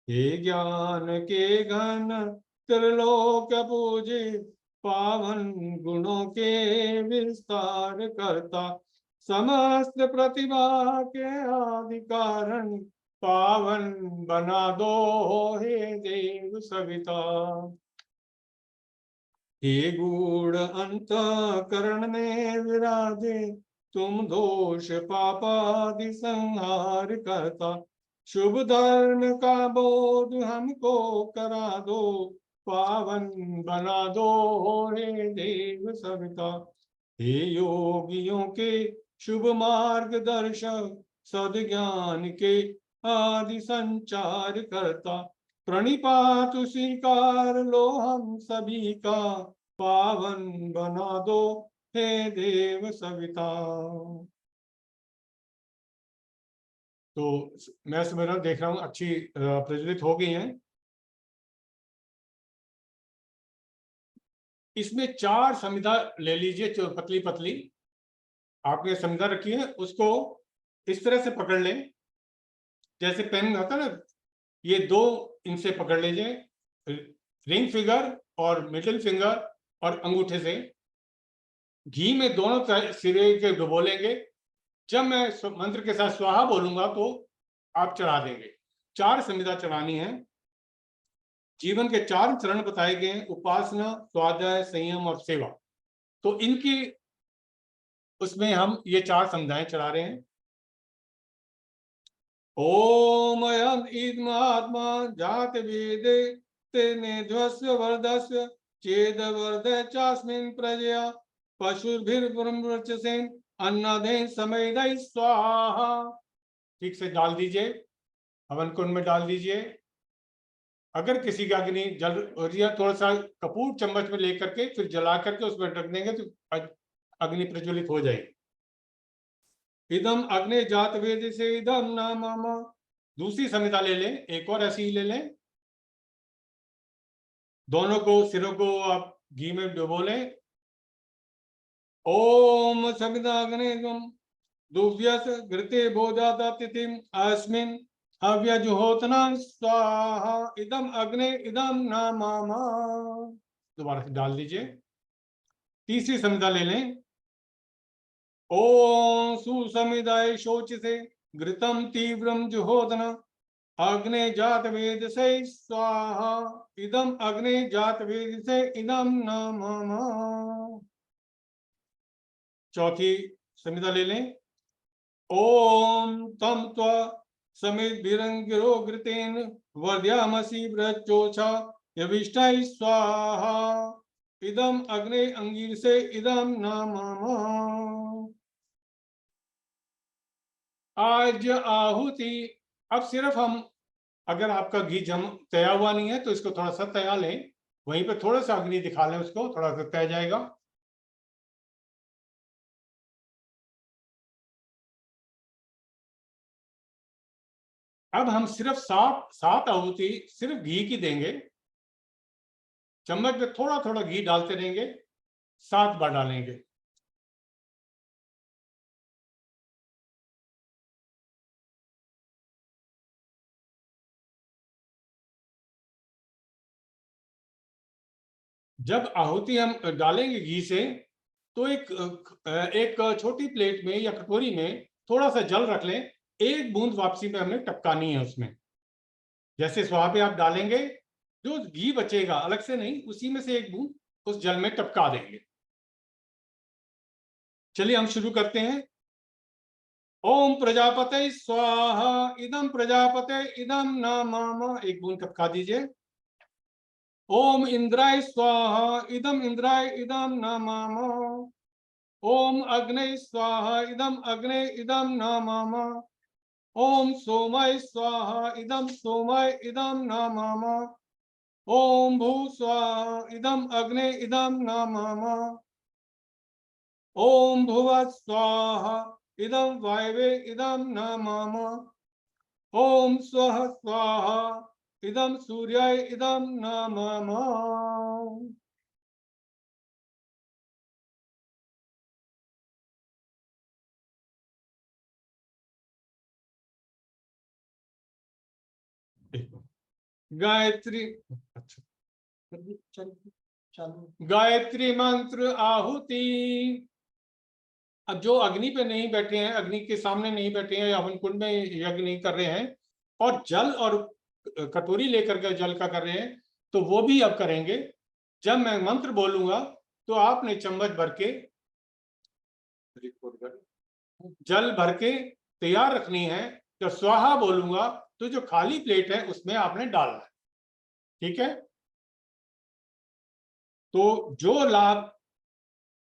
हे ज्ञान के घन त्रिलोक पूजित, पावन गुणों के विस्तार करता, समस्त प्रतिभा के आदि कारण, पावन बना दो हे देव सविता। हे गूढ़ अंतःकरण में विराजे, तुम दोष पापादि संहार करता, शुभ धर्म का बोध हमको करा दो, पावन बना दो हे देव सविता। हे योगियों के शुभ मार्गदर्शक, सद्ज्ञान के आदि संचार करता, प्रणिपात स्वीकार लो हम सभी का, पावन बना दो हे देव सविता। तो मैं समझ रहा देख रहा हूँ अच्छी प्रज्वलित हो गई हैं। इसमें 4 समिधा ले लीजिए, जो पतली पतली आपने समिधा रखी है, उसको इस तरह से पकड़ लें जैसे पेन होता है ना, ये 2 इनसे पकड़ लीजिए, रिंग फिंगर और मिडिल फिंगर और अंगूठे से घी में दोनों सिरे के डुबो लेंगे। जब मैं मंत्र के साथ स्वाहा बोलूंगा तो आप चढ़ा देंगे। 4 समिधा चढ़ानी है। जीवन के 4 चरण बताए गए हैं, उपासना, स्वाध्याय, संयम और सेवा। तो इनकी उसमें हम ये 4 समिधाएं चढ़ा रहे हैं। ओम अयम इदमात्मा जात वेदे तेने ध्वस्य वर्धस्य चेद वर्ध चास्मिन् प्रजया पशुर्भिर्ब्रह्मचसेन अन्नादेन समेदय स्वाहा। ठीक से डाल दीजिए, हवन कुंड में डाल दीजिए। अगर किसी का अग्नि जल रही है, थोड़ा सा कपूर चम्मच में लेकर के फिर जला करके उसमें रख देंगे तो अग्नि प्रज्वलित हो जाएगी। इदम अग्नि जात वेद से इदम नाम। दूसरी समिधा ले लें, एक और ऐसी ही ले लें। दोनों को सिरों को आप घी में डुबो लें। ओम समिधा अग्नि दुव्यस घृते भोजाता तिथिम अस्मिन् हव्यजुहोतना स्वाहा इदम अग्नि इदम नामा। दोबारा से डाल दीजिए। तीसरी समिधा ले लें। ओम सुसमिदाय शोच से घृतम तीव्रम जुहोतना अग्नि जात वेद से स्वाहा इदम अग्नि जात वेद से इदम नामा। चौथी समिधा ले लें। ओम तम त्व समित भिरंगिरो घृतेन वर्ध्यामसि ब्रजोचा यविष्टाय स्वाहा इदम अग्नि अंगीर से इदम नामा। आज आहुति। अब सिर्फ हम, अगर आपका घी जम तया हुआ नहीं है तो इसको थोड़ा सा तया लें, वहीं पे थोड़ा सा अग्नि दिखा लें, उसको थोड़ा सा तय जाएगा। अब हम सिर्फ 7 आहुति सिर्फ घी की देंगे। चम्मच में थोड़ा थोड़ा घी डालते रहेंगे, 7 बार डालेंगे। जब आहुति हम डालेंगे घी से, तो एक छोटी प्लेट में या कटोरी में थोड़ा सा जल रख लें, एक बूंद वापसी में हमने टपकानी है उसमें। जैसे स्वाहा पे आप डालेंगे, जो घी बचेगा अलग से नहीं, उसी में से एक बूंद उस जल में टपका देंगे। चलिए हम शुरू करते हैं। ओम प्रजापते स्वाहा इदम प्रजापते इदम न मम, एक बूंद टपका दीजिए। ओम इंद्राय स्वाहा इदम इंद्राय इदम न मम। ओम अग्ने स्वाहा इदम अग्ने इदम न मम। ओम सोमाय स्वाहा इदम सोमाय इदम न मम। ओम भू स्वाहा इदम अग्ने इदम न मम। ओम भुव स्वाहा इदम वायवे इदम न मम। ओम स्वः स्वाहा इदम सूर्याय इदम न मम। गायत्री, अच्छा गायत्री मंत्र आहुति। अब जो अग्नि पे नहीं बैठे हैं, अग्नि के सामने नहीं बैठे हैं, या हवन कुंड में यज्ञ नहीं कर रहे हैं, और जल और कटोरी लेकर के जल का कर रहे हैं, तो वो भी अब करेंगे। जब मैं मंत्र बोलूंगा तो आपने चम्मच भर के जल भर के तैयार रखनी है। जब स्वाहा बोलूंगा तो जो खाली प्लेट है उसमें आपने डालना है। ठीक है? तो जो लाभ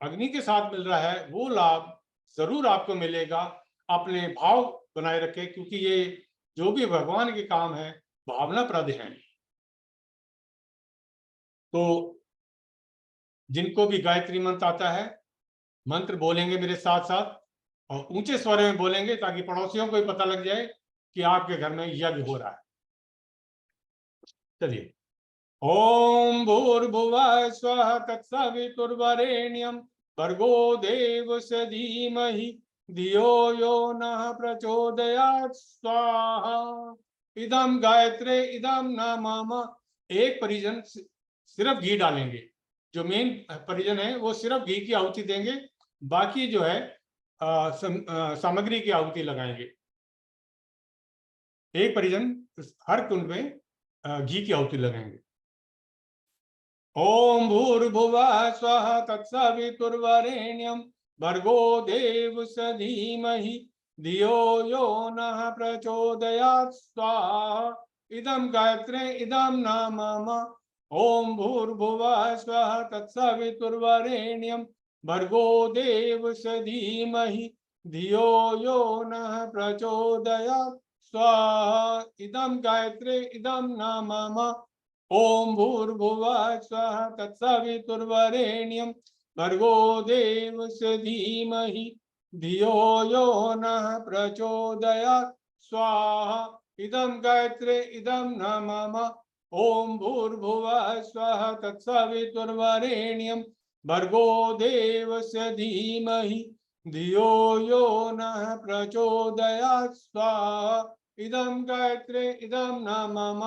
अग्नि के साथ मिल रहा है वो लाभ जरूर आपको मिलेगा। अपने भाव बनाए रखें, क्योंकि ये जो भी भगवान के काम है भावनाप्रद हैं। तो जिनको भी गायत्री मंत्र आता है, मंत्र बोलेंगे मेरे साथ साथ, और ऊंचे स्वर में बोलेंगे ताकि पड़ोसियों को भी पता लग जाए कि आपके घर में यज्ञ हो रहा है। चलिए। ओम भूर्भुवः स्वः तत्सवितुर्वरेण्यं भर्गो देवस्य धीमहि धियो यो नः प्रचोदयात् स्वाहा। इदम गायत्रे इदम न मम। एक परिजन सिर्फ घी डालेंगे, जो मेन परिजन है वो सिर्फ घी की आहुति देंगे, बाकी जो है सामग्री की आहुति लगाएंगे। एक परिजन हर कुंड में घी की आहुति लगाएंगे। ओम भूर्भुवः स्वः तत्सवितुर्वरेण्यं भर्गो देवस्य धीमहि धियो यो नः प्रचोदयात् स्वाहा। इदं गायत्रे इदं न मम। ओम भूर्भुवः स्वः तत्सवितुर्वरेण्यं भर्गो देवस्य धीमहि धियो यो नः प्रचोदयात् स्वाहा। इदं गायत्रे इदं न मम। ओम भूर्भुवः स्वः तत्सवितुर्वरेण्यं भर्गो देवस्य धीमहि धियो यो नः प्रचोदयात् स्वाहा। इदं गायत्रे इदं न मम। ओम भूर्भुवः स्वः तत्सवितुर्वरेण्यं भर्गो देवस्य धीमहि धियो यो नः प्रचोदयात् स्वाहा। इदं गायत्रे इदं न मम।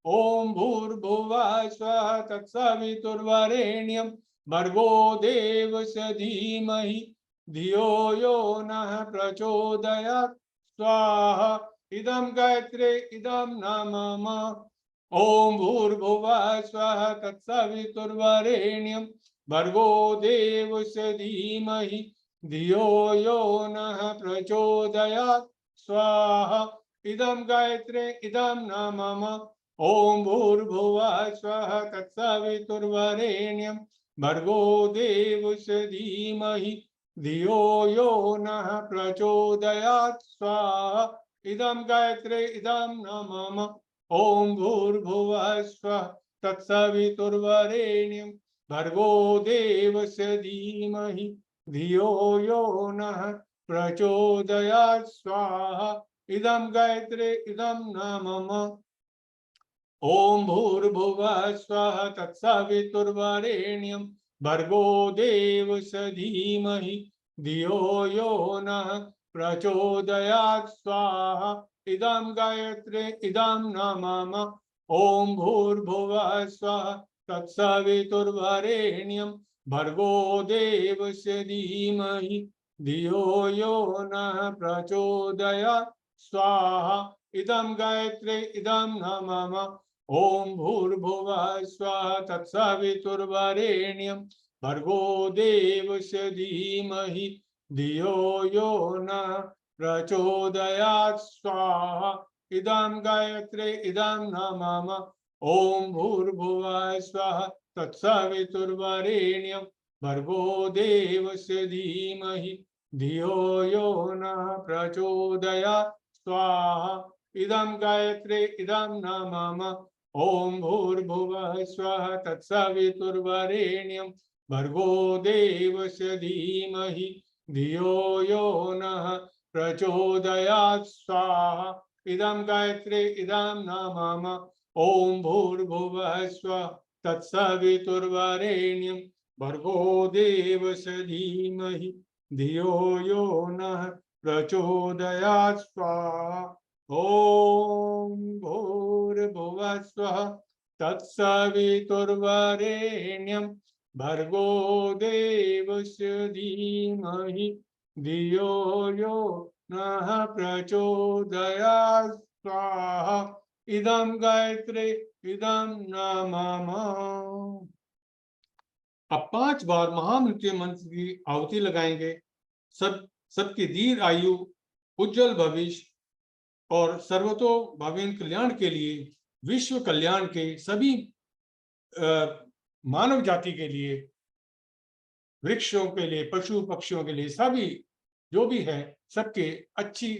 ओम भूर्भुवः स्वः तत्सवितुर्वरेण्यं भर्गो देवस्य धीमहि धियो यो नः प्रचोदयात् स्वाहा। इदं गायत्रे इदं न मम। ओम भूर्भुवः स्वः तत्सवितुर्वरेण्यं भर्गो देवस्य धीमहि धियो यो नः प्रचोदयात् स्वाहा। इदं गायत्रे इदं न मम। ओम भूर्भुवः स्वः तत्सवितुर्वरेण्यं भर्गो देवस्य धीमहि धियो यो नः प्रचोदयात् स्वाहा। इदं गायत्रे इदं न मम। ओम भूर्भुवः स्वः तत्सवितुर्वरेण्यं भर्गो देवस्य धीमहि धियो यो नः प्रचोदयात् स्वाहा। इदं गायत्रे इदं न मम। ओम भूर्भुवः स्वः तत्सवितुर्वरेण्यं भर्गो देवस्य धीमहि धियो यो नः प्रचोदयात् स्वाहा। इदं गायत्रे इदं न मम। ओम भूर्भुवः स्वः तत्सवितुर्वरेण्यं भर्गो देवस्य धीमहि धियो यो नः प्रचोदयात् स्वाहा इदं गायत्रे इदं नमः ओम भूर्भुवः स्वः तत्सवितुर्वरेण्यं भर्गो देवस्य धीमहि धियो यो नः प्रचोदयात् स्वाहा इदं गायत्रे इदं नमः ओम भूर्भुवः स्वः तत्सवितुर्वरेण्यं भर्गो देवस्य धीमहि धियो यो नः प्रचोदयात् स्वाहा इदं गायत्रे इदं नमः ओम भूर्भुवः स्वः तत्सवितुर्वरेण्यं भर्गो देवस्य धीमहि धियो यो नः प्रचोदयात् स्वाहा इदं गायत्रे इदं नमः ओम भूर्भुवः स्वः तत्सवितुर्वरेण्यं भर्गो देवस्य धीमहि धियो यो नः प्रचोदयात् स्वाहा ओम भूर्भुवः स्वः तत्सवितुर्वरेण्यं भर्गो देवस्य धीमहि धियो यो नः प्रचोदयात् स्वाहा इदं गायत्रे इदं नमः। अब 5 बार महामृत्यु मंत्र की आहुति लगाएंगे। सबकी दीर्घ आयु, उज्जवल भविष्य और सर्वतो भावीन कल्याण के लिए, विश्व कल्याण के सभी मानव जाति के लिए, वृक्षों के लिए, पशु पक्षियों के लिए, सभी जो भी है सबके अच्छी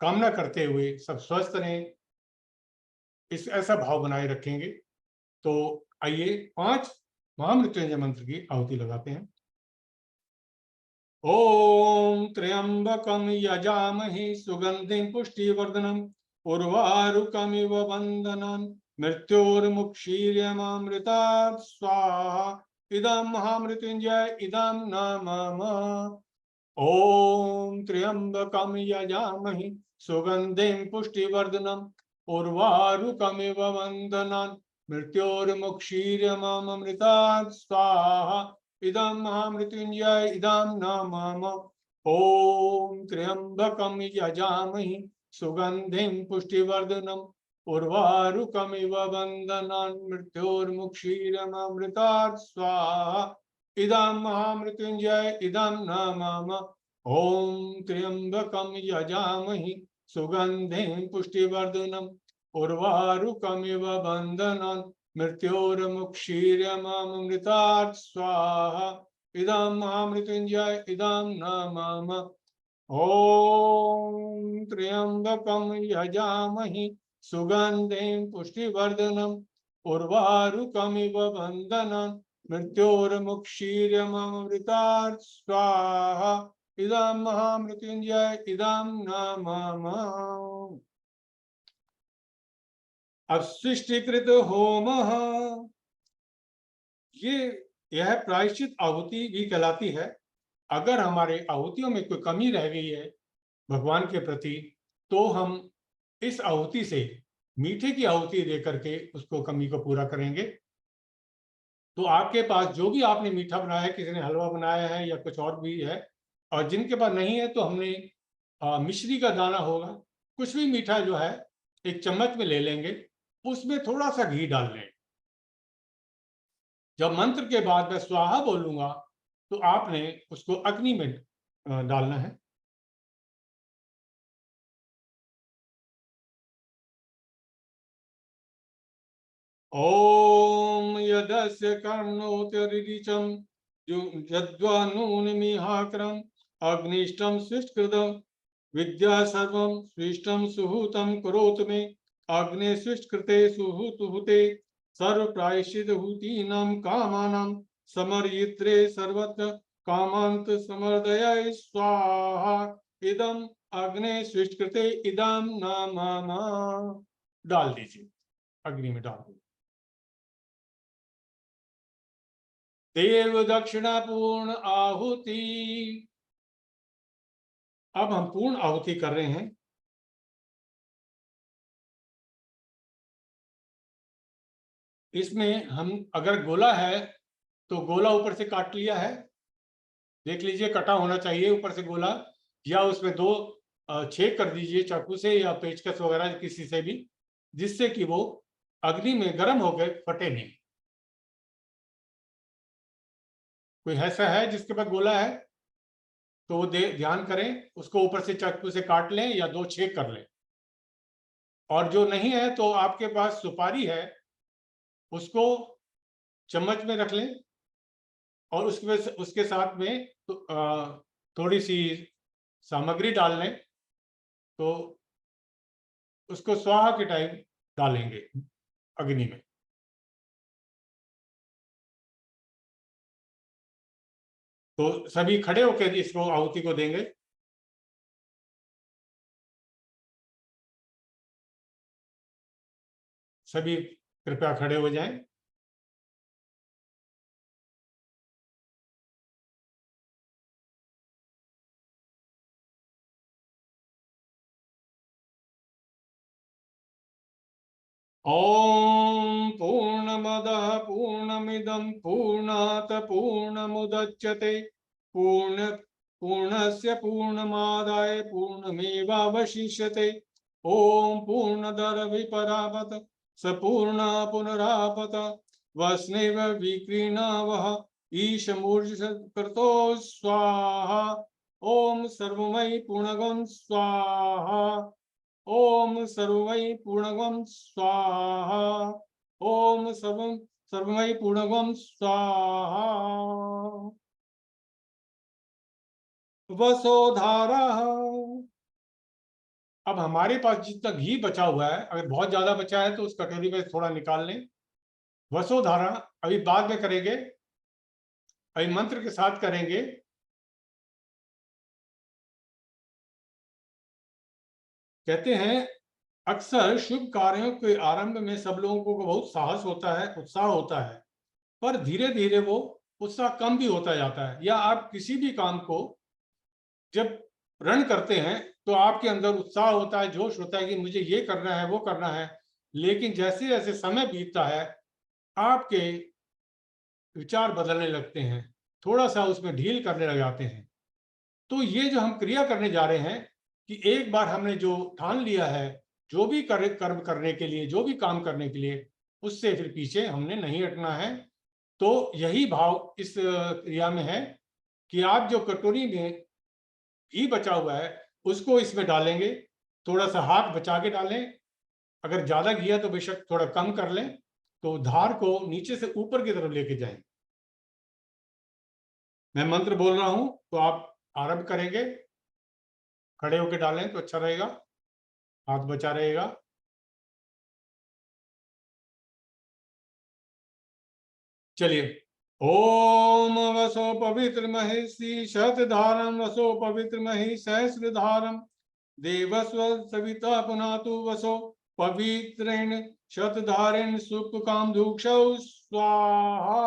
कामना करते हुए सब स्वस्थ रहें, इस ऐसा भाव बनाए रखेंगे। तो आइए 5 महामृत्युंजय मंत्र की आहुति लगाते हैं। ओम त्र्यंबकम यजामहे सुगंधिं पुष्टिवर्धनम् उर्वारुकमिव वंदनं मृत्योर्मुक्षीर्यमामृतात् स्वाहा इदं महामृत्युंजय इदं नमः। ओम त्र्यंबकम यजामहे सुगंधिं पुष्टिवर्धनम् उर्वारुकमिव वंदनं मृत्योर्मुक्षीर्यमामृतात् स्वाहा इदं महामृत्युंजय इदं नमः। ओम त्र्यंबकं यजामहे सुगंधिं पुष्टिवर्धनम् उर्वारुकमिव वंदनं मृत्योर्मुक्षीर्यमामृतात् स्वाहा इदं महामृत्युंजय इदं नमः। ओम त्र्यंबकं यजामहे सुगंधिं पुष्टिवर्धनम् उर्वारुकमिव वंदनं मृत्योर्मुक्षीर्यमामृतात् स्वाहा इदं महामृत्युंजय इदं नमः। ओम त्र्यंबकं यजामहे सुगंधिं पुष्टिवर्धनम् उर्वारुकमिव वंदनं मृत्योर्मुक्षीर्यमामृतात् स्वाहा इदं महामृत्युंजय इदं नमः। अब सृष्टिकृत होम, यह प्रायश्चित आहुति भी कहलाती है। अगर हमारे आहुतियों में कोई कमी रह गई है भगवान के प्रति, तो हम इस आहुति से मीठे की आहुति दे करके उसको कमी को पूरा करेंगे। तो आपके पास जो भी आपने मीठा बनाया है, किसी ने हलवा बनाया है या कुछ और भी है, और जिनके पास नहीं है तो हमने मिश्री का दाना होगा, कुछ भी मीठा जो है एक चम्मच में ले लेंगे, उसमें थोड़ा सा घी डाल लें। जब मंत्र के बाद मैं स्वाहा बोलूंगा तो आपने उसको अग्नि में डालना है। ओम यदस्य कर्णोतिरिचम यद्वानूनमिहाक्रम अग्निष्टम सृष्टकृतम विद्या सर्वं सृष्टम सुहूतम करोतु मे अग्ने सृष्टकृते सुहूतुहुते सर्व प्रायश्चित हूतीनां कामानां समर्यित्रे सर्वत्र कामांत समर्दय स्वाहा इदम अग्ने सृष्टकृते इदम नमः। डाल दीजिए, अग्नि में डाल दीजिए। देव दक्षिणा पूर्ण आहुति। अब हम पूर्ण आहुति कर रहे हैं। इसमें हम अगर गोला है तो गोला ऊपर से काट लिया है, देख लीजिए कटा होना चाहिए ऊपर से गोला, या उसमें 2 छेद कर दीजिए चाकू से या पेचकस वगैरह किसी से भी, जिससे कि वो अग्नि में गर्म होकर फटे नहीं। कोई ऐसा है जिसके पास गोला है तो वो ध्यान करें, उसको ऊपर से चाकू से काट लें या 2 छेद कर लें। और जो नहीं है तो आपके पास सुपारी है, उसको चम्मच में रख लें और उसके साथ में थोड़ी सी सामग्री डाल लें, तो उसको स्वाहा के टाइम डालेंगे अग्नि में। तो सभी खड़े होकर इसको आहुति को देंगे। सभी कृपया खड़े हो जाएं। ओम पूर्णमदः पूर्णमिदं पूर्णात् पूर्णमुदच्यते पूर्णस्य पूर्णमादाय पूर्णमेवावशिष्यते। ओम पूर्णदर विपरावत स पूर्णा पुनरापत वस्नेव विक्रीणावः ईशमूर्ज कृतो स्वाहा। ओम सर्वमयि पूर्णगं स्वाहा। ओम सर्वमयि पूर्णगं स्वाहा। ओम सर्वमयि पूर्णगं स्वाहा। वसोधारा। अब हमारे पास जितना घी बचा हुआ है, अगर बहुत ज्यादा बचा है तो उस कटोरी में थोड़ा निकाल लें। वसोधारा अभी बाद में करेंगे, अभी मंत्र के साथ करेंगे। कहते हैं अक्सर शुभ कार्यों के आरंभ में सब लोगों को बहुत साहस होता है, उत्साह होता है, पर धीरे धीरे वो उत्साह कम भी होता जाता है। या आप किसी भी काम को जब रन करते हैं तो आपके अंदर उत्साह होता है, जोश होता है कि मुझे ये करना है, वो करना है, लेकिन जैसे जैसे समय बीतता है आपके विचार बदलने लगते हैं, थोड़ा सा उसमें ढील करने लग जाते हैं। तो ये जो हम क्रिया करने जा रहे हैं कि एक बार हमने जो ठान लिया है, जो भी कर्म करने के लिए, जो भी काम करने के लिए, उससे फिर पीछे हमने नहीं हटना है। तो यही भाव इस क्रिया में है कि आप जो कटोरी में घी बचा हुआ है उसको इसमें डालेंगे। थोड़ा सा हाथ बचा के डालें, अगर ज्यादा घी है तो बेशक थोड़ा कम कर लें। तो धार को नीचे से ऊपर की तरफ लेके जाएं। मैं मंत्र बोल रहा हूं तो आप आरंभ करेंगे। खड़े होकर डालें तो अच्छा रहेगा, हाथ बचा रहेगा। चलिए। ओम वसो पवित्र महिषी शतधारम वसो पवित्र महि सहस्रधारम देवस्व सविता पुनातु वसो पवित्रेण शतधारेण सुपकाम धूक्षौ स्वाहा।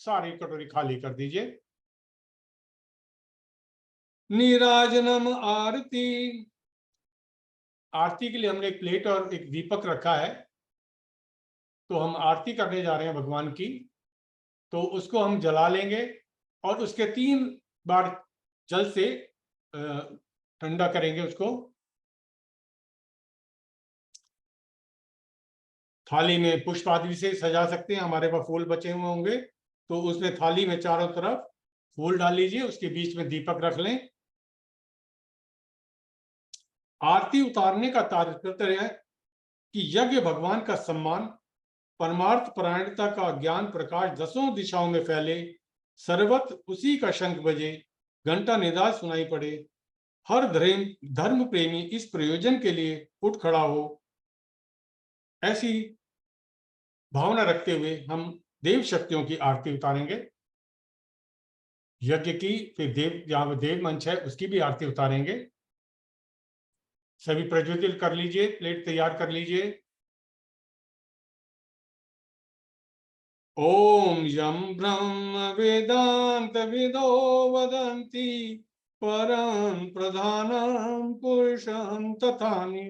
सारी कटोरी खाली कर दीजिए। नीराजनम आरती। आरती के लिए हमने एक प्लेट और एक दीपक रखा है, तो हम आरती करने जा रहे हैं भगवान की। तो उसको हम जला लेंगे और उसके 3 बार जल से ठंडा करेंगे उसको। थाली में पुष्प आदि से सजा सकते हैं, हमारे पास फूल बचे हुए होंगे तो उसमें थाली में चारों तरफ फूल डाल लीजिए, उसके बीच में दीपक रख लें। आरती उतारने का तात्पर्य है कि यज्ञ भगवान का सम्मान, परमार्थ परायणता का ज्ञान प्रकाश दसों दिशाओं में फैले, सर्वत्र उसी का शंख बजे, घंटा निदान सुनाई पड़े, हर धर्म प्रेमी इस प्रयोजन के लिए उठ खड़ा हो, ऐसी भावना रखते हुए हम देव शक्तियों की आरती उतारेंगे। यज्ञ की, फिर देव, जहां देव मंच है उसकी भी आरती उतारेंगे। सभी प्रज्वलित कर लीजिए, प्लेट तैयार कर लीजिए। ओम यम ब्रह्म वेदांत विदो वदन्ति परम प्रधानम पुरुषं तथानि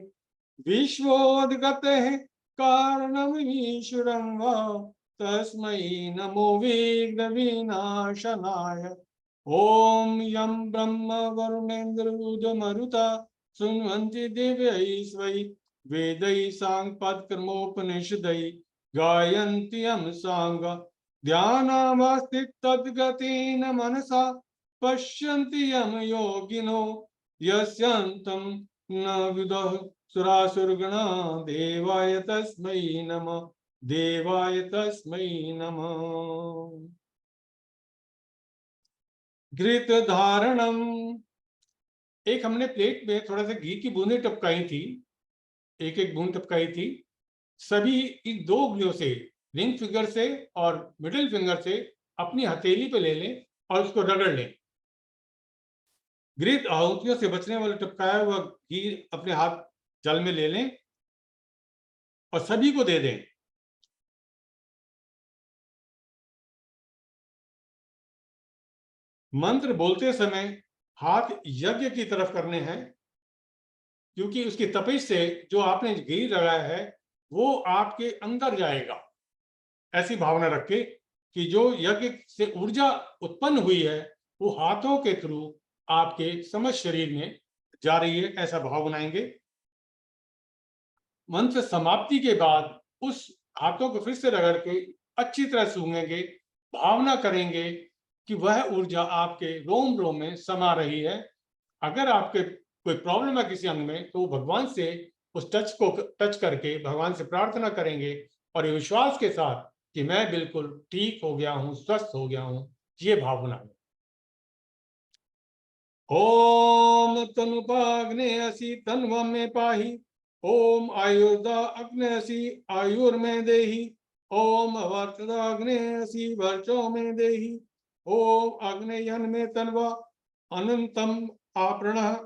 विश्वोद्गतेः कारणमीश्वरं वा तस्मै नमो विघ्न विनाशनाय। ओम यम ब्रह्म वरुणेन्द्र मरुता सुन्वन्ति दिव्यैस्वै वेदै साङ्गपदक्रमोपनिषदै गायन्ति यम साङ्ग ध्यानावस्थित तद्गतेन मनसा पश्यन्ति यम योगिनो यस्यान्तं न विदुः सुरासुरगणा देवाय तस्मै नमः, देवाय तस्मै नमः। घृत धारणम, एक हमने प्लेट में थोड़ा सा घी की बूंदें टपकाई थी, एक एक बूंद टपकाई थी। सभी इन दो उंगलियों से, रिंग फिंगर से और मिडिल फिंगर से अपनी हथेली पे ले लें और उसको रगड़ लें। घृत आहुतियों से बचने वाला टपकाया हुआ घी अपने हाथ जल में ले लें और सभी को दे दें। मंत्र बोलते समय हाथ यज्ञ की तरफ करने हैं, क्योंकि उसकी तपिश से जो आपने घी लगाया है वो आपके अंदर जाएगा। ऐसी भावना रखें कि जो यज्ञ से ऊर्जा उत्पन्न हुई है वो हाथों के थ्रू आपके समस्त शरीर में जा रही है, ऐसा भाव बनाएंगे। मंत्र समाप्ति के बाद उस हाथों को फिर से रगड़ के अच्छी तरह सूंघेंगे, भावना करेंगे कि वह ऊर्जा आपके रोम रोम में समा रही है। अगर आपके कोई प्रॉब्लम है किसी अंग में तो भगवान से उस टच को टच करके भगवान से प्रार्थना करेंगे और ये विश्वास के साथ कि मैं बिल्कुल ठीक हो गया हूं, स्वस्थ हो गया हूं, ये भावना है। ओम तनुपाग्ने असि तन्व में पाही, ओम आयुर्दा अग्ने असि आयुर्मे देहि, ओम वर्तदाग्ने असि वर्चो में देहि, ओम अग्नेयन में तन्वा अनंतम आपृणः,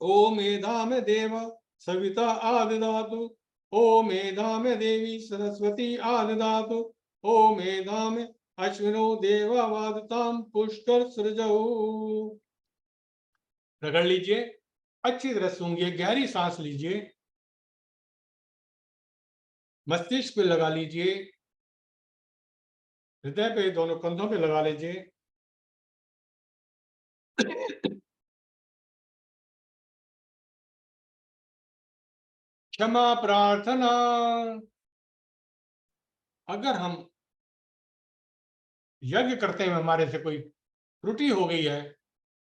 ओम मेधा में देव सविता आदिदातु, ओम मेधा में देवी सरस्वती आदिदातु, ओम मेधा में अश्विनो देवा वादताम पुष्कर सृजऊ। रगड़ लीजिए, अच्छी तरह सूंघिए, गहरी सांस लीजिए, मस्तिष्क पे लगा लीजिए, हृदय पे, दोनों कंधों पे लगा लीजिए। क्षमा प्रार्थना, अगर हम यज्ञ करते हुए हमारे से कोई त्रुटि हो गई है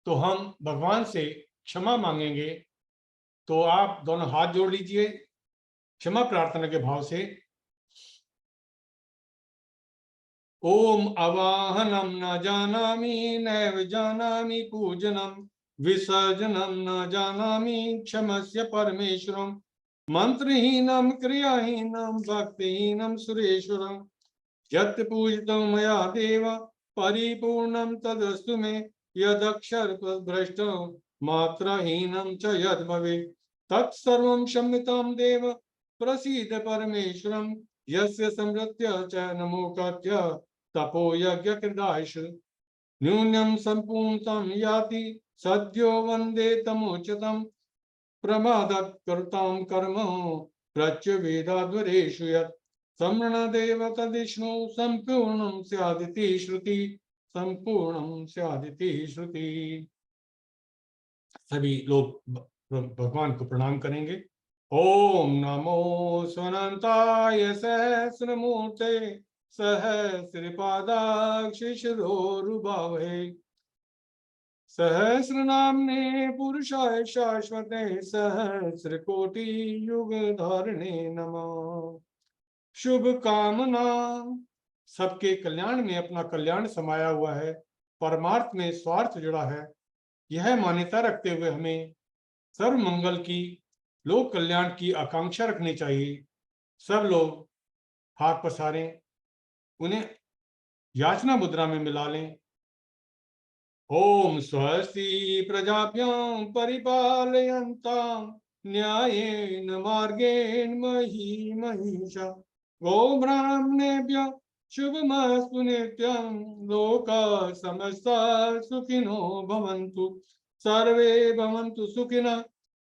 तो हम भगवान से क्षमा मांगेंगे। तो आप दोनों हाथ जोड़ लीजिए क्षमा प्रार्थना के भाव से। ओम अवाहनम न जानामि नैव जानामि पूजनम विसर्जनम न जानामि क्षमस्य परमेश्वरम मंत्रहीनम क्रियाहीनम भक्तिहीनम सुरेश्वरम यत् पूजितं मया देव परिपूर्णं तदस्तु मे यदक्षर भ्रष्टं मात्राहीनं च यद् भवेत् तत्सर्वं क्षम्यतां देव प्रसीद परमेश्वरं यस्य संवृत्य च नमोकाद्य तपो यज्ञ कृदायश न्यूनं सम्पूर्णतं याति सद्यो वन्दे तमोच्यतं प्रमादत् कर्तां कर्म प्रत्यवेदाद्वरेषु यत् सम्रणदेव तदिष्णु संपूर्णं स्यादिति श्रुति, संपूर्णं स्यादिति श्रुति। सभी लोग भगवान को प्रणाम करेंगे। ओम नमो स्वनंताय सहस्रमूर्ते सहस्रपादाक्षिशिरोरुबावे सहस्रनाम्ने पुरुषाय शाश्वते सहस्रकोटि युगधारिणे नमः। शुभ कामना, सबके कल्याण में अपना कल्याण समाया हुआ है, परमार्थ में स्वार्थ जुड़ा है। यह मान्यता रखते हुए हमें सर्व मंगल की, लोक कल्याण की आकांक्षा रखनी चाहिए। सब लोग हाथ पसारें, उन्हें याचना मुद्रा में मिला लें। ओम स्वस्ति प्रजाभ्यां परिपालयन्तां न्यायेन मार्गेण मही महिषा गोब्राह्मणेभ्यः शुभमस्तु नित्यं लोकाः समस्ताः सुखिनो भवन्तु सर्वे भवन्तु सुखिनः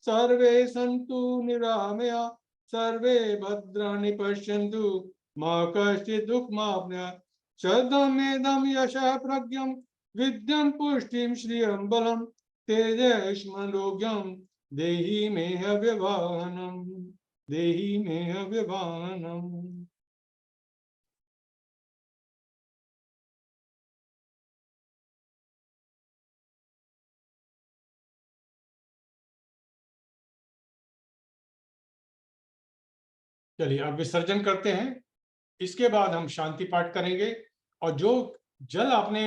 सर्वे सन्तु निरामया सर्वे भद्राणि पश्यन्तु मा कश्चित् दुःखमाप्नुयात् शतमेधं यशः प्रज्ञं विद्यं पुष्टिं श्रियं बलं तेजस्मरोग्यं देहि मे अव्यवाहनम्, देहि मे अव्यवाहनम्। चलिए अब विसर्जन करते हैं। इसके बाद हम शांति पाठ करेंगे और जो जल आपने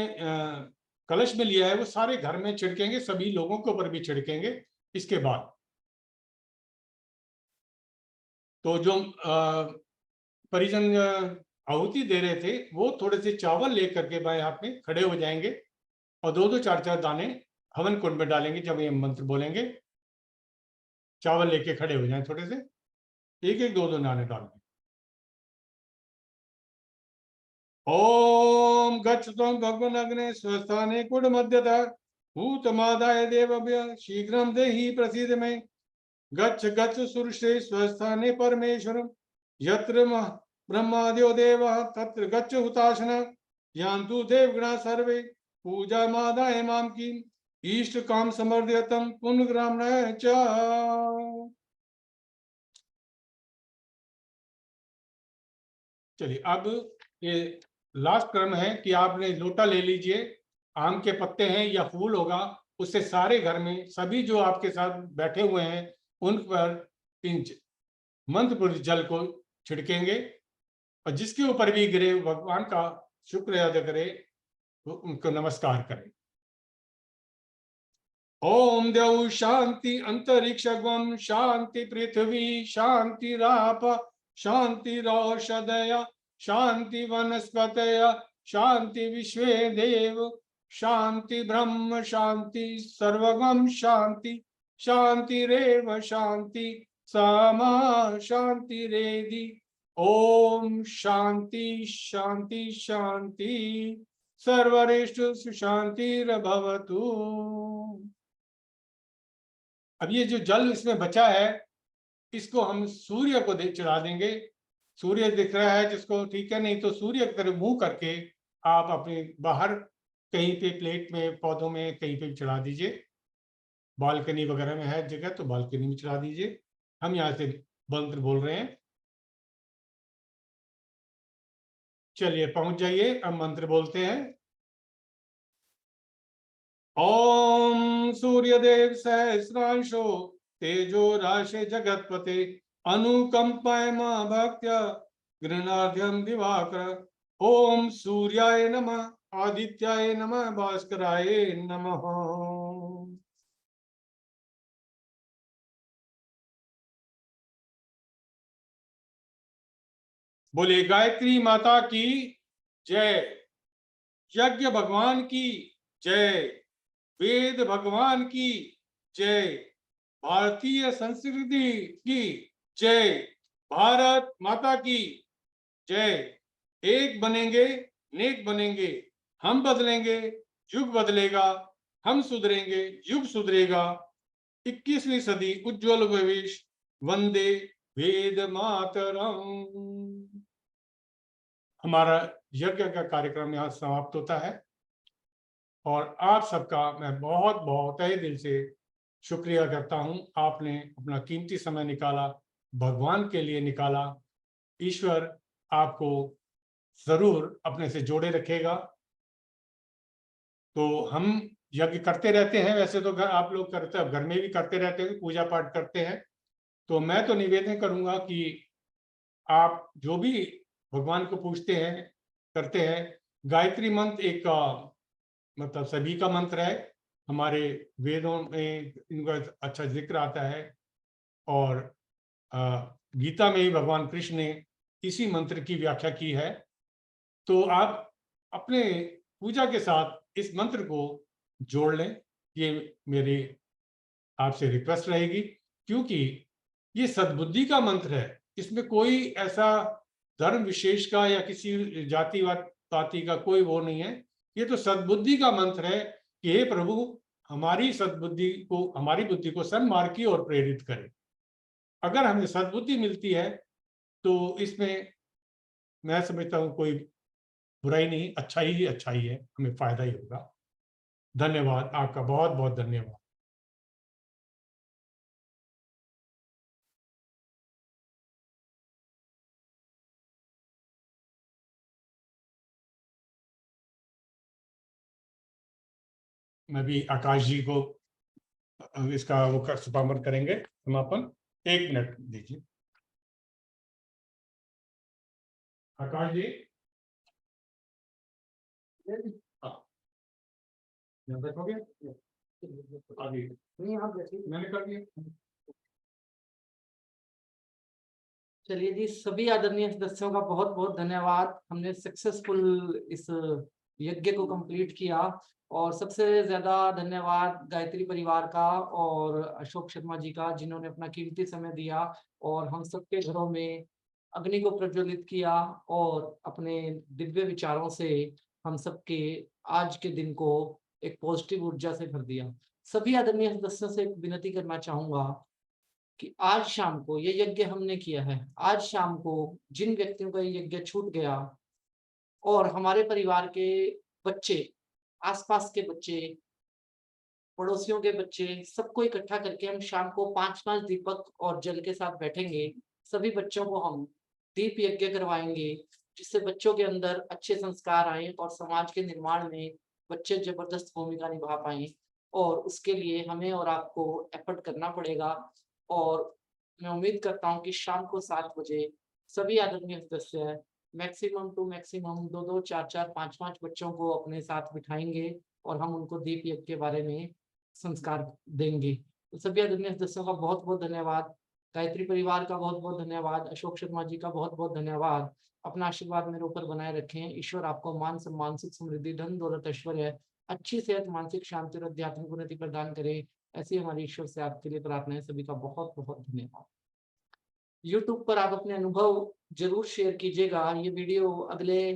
कलश में लिया है वो सारे घर में छिड़केंगे, सभी लोगों के ऊपर भी छिड़केंगे। इसके बाद तो जो परिजन आहुति दे रहे थे वो थोड़े से चावल लेकर के बाएं हाथ में खड़े हो जाएंगे और दो दो चार चार दाने हवन कुंड में डालेंगे। जब ये मंत्र बोलेंगे चावल लेके खड़े हो जाएं, थोड़े से एक एक दो दो दाने डालेंगे। ओम गच्छतं भगवन् अग्ने स्वस्थाने कुड मध्यतः भूतमादाय देवभ्य शीघ्रं देहि प्रसीद मे। गच्छ गच्छ सुरश्रे स्वस्थाने परमेश्वरं यत्र ब्रह्मादयो देवः तत्र गच्छ हुताशना यान्तु देवगणा सर्वे पूजा मादाय मां की इष्ट काम समर्दयतं पुण्यग्रामणाय च। चलिए अब ये लास्ट क्रम है कि आपने लोटा ले लीजिए, आम के पत्ते हैं या फूल होगा, उससे सारे घर में सभी जो आपके साथ बैठे हुए हैं उन पर इन मंत्र जल को छिड़केंगे और जिसके ऊपर भी गिरे भगवान का शुक्र अदा करे, तो उनको नमस्कार करें। ओम देव शांति अंतरिक्ष गम शांति पृथ्वी शांति राप शांति रौषधय शांति वनस्पतय शांति विश्वे देव शांति ब्रह्म शांति सर्वगम शांति शांति रेव शांति समा शांति रेदि। ओम शांति शांति शांति सर्वरेष्ठ सुशांतिर्भवतु। अब ये जो जल इसमें बचा है इसको हम सूर्य को चढ़ा देंगे। सूर्य दिख रहा है जिसको, ठीक है, नहीं तो सूर्य की तरफ मुंह करके आप अपने बाहर कहीं पे प्लेट में पौधों में कहीं पे चढ़ा दीजिए। बालकनी वगैरह में है जगह तो बालकनी में चढ़ा दीजिए। हम यहाँ से मंत्र बोल रहे हैं, चलिए पहुंच जाइए। अब मंत्र बोलते हैं। ओम सूर्यदेव सहस्रांशो तेजो राशे जगतपते अनुकंपाय मां भक्त्या गृणाध्यम दिवाकर। ओम सूर्याय नमः आदित्याय नमः भास्कराय नमः। बोले गायत्री माता की जय, यज्ञ भगवान की जय, वेद भगवान की जय, भारतीय संस्कृति की जय, भारत माता की जय। एक बनेंगे नेक बनेंगे, हम बदलेंगे युग बदलेगा, हम सुधरेंगे युग सुधरेगा। 21वीं सदी उज्जवल भविष्य, वंदे वेद मातरम। हमारा यज्ञ का कार्यक्रम यहाँ समाप्त होता है और आप सबका मैं बहुत बहुत तहे दिल से शुक्रिया करता हूँ। आपने अपना कीमती समय निकाला, भगवान के लिए निकाला। ईश्वर आपको जरूर अपने से जोड़े रखेगा। तो हम यज्ञ करते रहते हैं, वैसे तो घर आप लोग करते हैं, घर में भी करते रहते हैं, पूजा पाठ करते हैं। तो मैं तो निवेदन करूंगा कि आप जो भी भगवान को पूछते हैं करते हैं, गायत्री मंत्र एक मतलब सभी का मंत्र है। हमारे वेदों में इनका अच्छा जिक्र आता है और गीता में ही भगवान कृष्ण ने इसी मंत्र की व्याख्या की है। तो आप अपने पूजा के साथ इस मंत्र को जोड़ लें, ये मेरी आपसे रिक्वेस्ट रहेगी, क्योंकि ये सद्बुद्धि का मंत्र है। इसमें कोई ऐसा धर्म विशेष का या किसी जातिवाद पाति का कोई वो नहीं है। ये तो सद्बुद्धि का मंत्र है कि हे प्रभु हमारी सद्बुद्धि को, हमारी बुद्धि को सन्मार्ग की ओर प्रेरित करें। अगर हमें सद्बुद्धि मिलती है तो इसमें मैं समझता हूँ कोई बुराई नहीं, अच्छा ही है, हमें फायदा ही होगा। धन्यवाद, आपका बहुत बहुत धन्यवाद। मैं भी आकाश जी को इसका वो समापन करेंगे, समापन 1 मिनट दीजिए। आकाश जी, हाँ, देखोगे आगे नहीं, आप देखिए, मैंने कर दिया। चलिए जी, सभी आदरणीय सदस्यों का बहुत बहुत धन्यवाद। हमने सक्सेसफुल इस यज्ञ को कंप्लीट किया और सबसे ज्यादा धन्यवाद गायत्री परिवार का और अशोक शर्मा जी का, जिन्होंने अपना कीमती समय दिया और हम सबके घरों में अग्नि को प्रज्वलित किया और अपने दिव्य विचारों से हम सबके आज के दिन को एक पॉजिटिव ऊर्जा से भर दिया। सभी आदरणीय सदस्यों से एक विनती करना चाहूंगा कि आज शाम को ये यज्ञ हमने किया है, आज शाम को जिन व्यक्तियों का ये यज्ञ छूट गया और हमारे परिवार के बच्चे, आसपास के बच्चे, पड़ोसियों के बच्चे, सबको इकट्ठा करके हम शाम को 5-5 दीपक और जल के साथ बैठेंगे। सभी बच्चों को हम दीप यज्ञ करवाएँगे, जिससे बच्चों के अंदर अच्छे संस्कार आएँ और समाज के निर्माण में बच्चे ज़बरदस्त भूमिका निभा पाएँ। और उसके लिए हमें और आपको एफर्ट करना पड़ेगा और मैं उम्मीद करता हूँ कि शाम को 7 बजे सभी आदरणीय सदस्य मैक्सिमम टू मैक्सिमम 2-2, 4-4, 5-5 बच्चों को अपने साथ बिठाएँगे और हम उनको दीप यज्ञ के बारे में संस्कार देंगे। तो सभी आदरणीय सदस्यों का बहुत-बहुत धन्यवाद। गायत्री परिवार का बहुत-बहुत धन्यवाद। अशोक शर्मा जी का बहुत-बहुत धन्यवाद। अपना आशीर्वाद मेरे ऊपर बनाए रखें। ईश्वर आपको मान सम्मान, सुख समृद्धि, धन दौलत, ऐश्वर्य, अच्छी सेहत, मानसिक शांति और आध्यात्मिक उन्नति प्रदान करे। ऐसी हमारी ईश्वर से आपके लिए प्रार्थना है। सभी का बहुत-बहुत धन्यवाद। यूट्यूब पर आप अपने अनुभव ज़रूर शेयर कीजिएगा। ये वीडियो अगले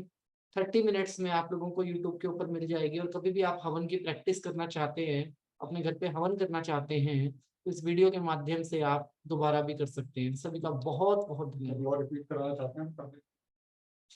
30 मिनट्स में आप लोगों को यूट्यूब के ऊपर मिल जाएगी और कभी भी आप हवन की प्रैक्टिस करना चाहते हैं, अपने घर पे हवन करना चाहते हैं, तो इस वीडियो के माध्यम से आप दोबारा भी कर सकते हैं। सभी का बहुत-बहुत धन्यवाद। रिपीट कराना चाहते हैं।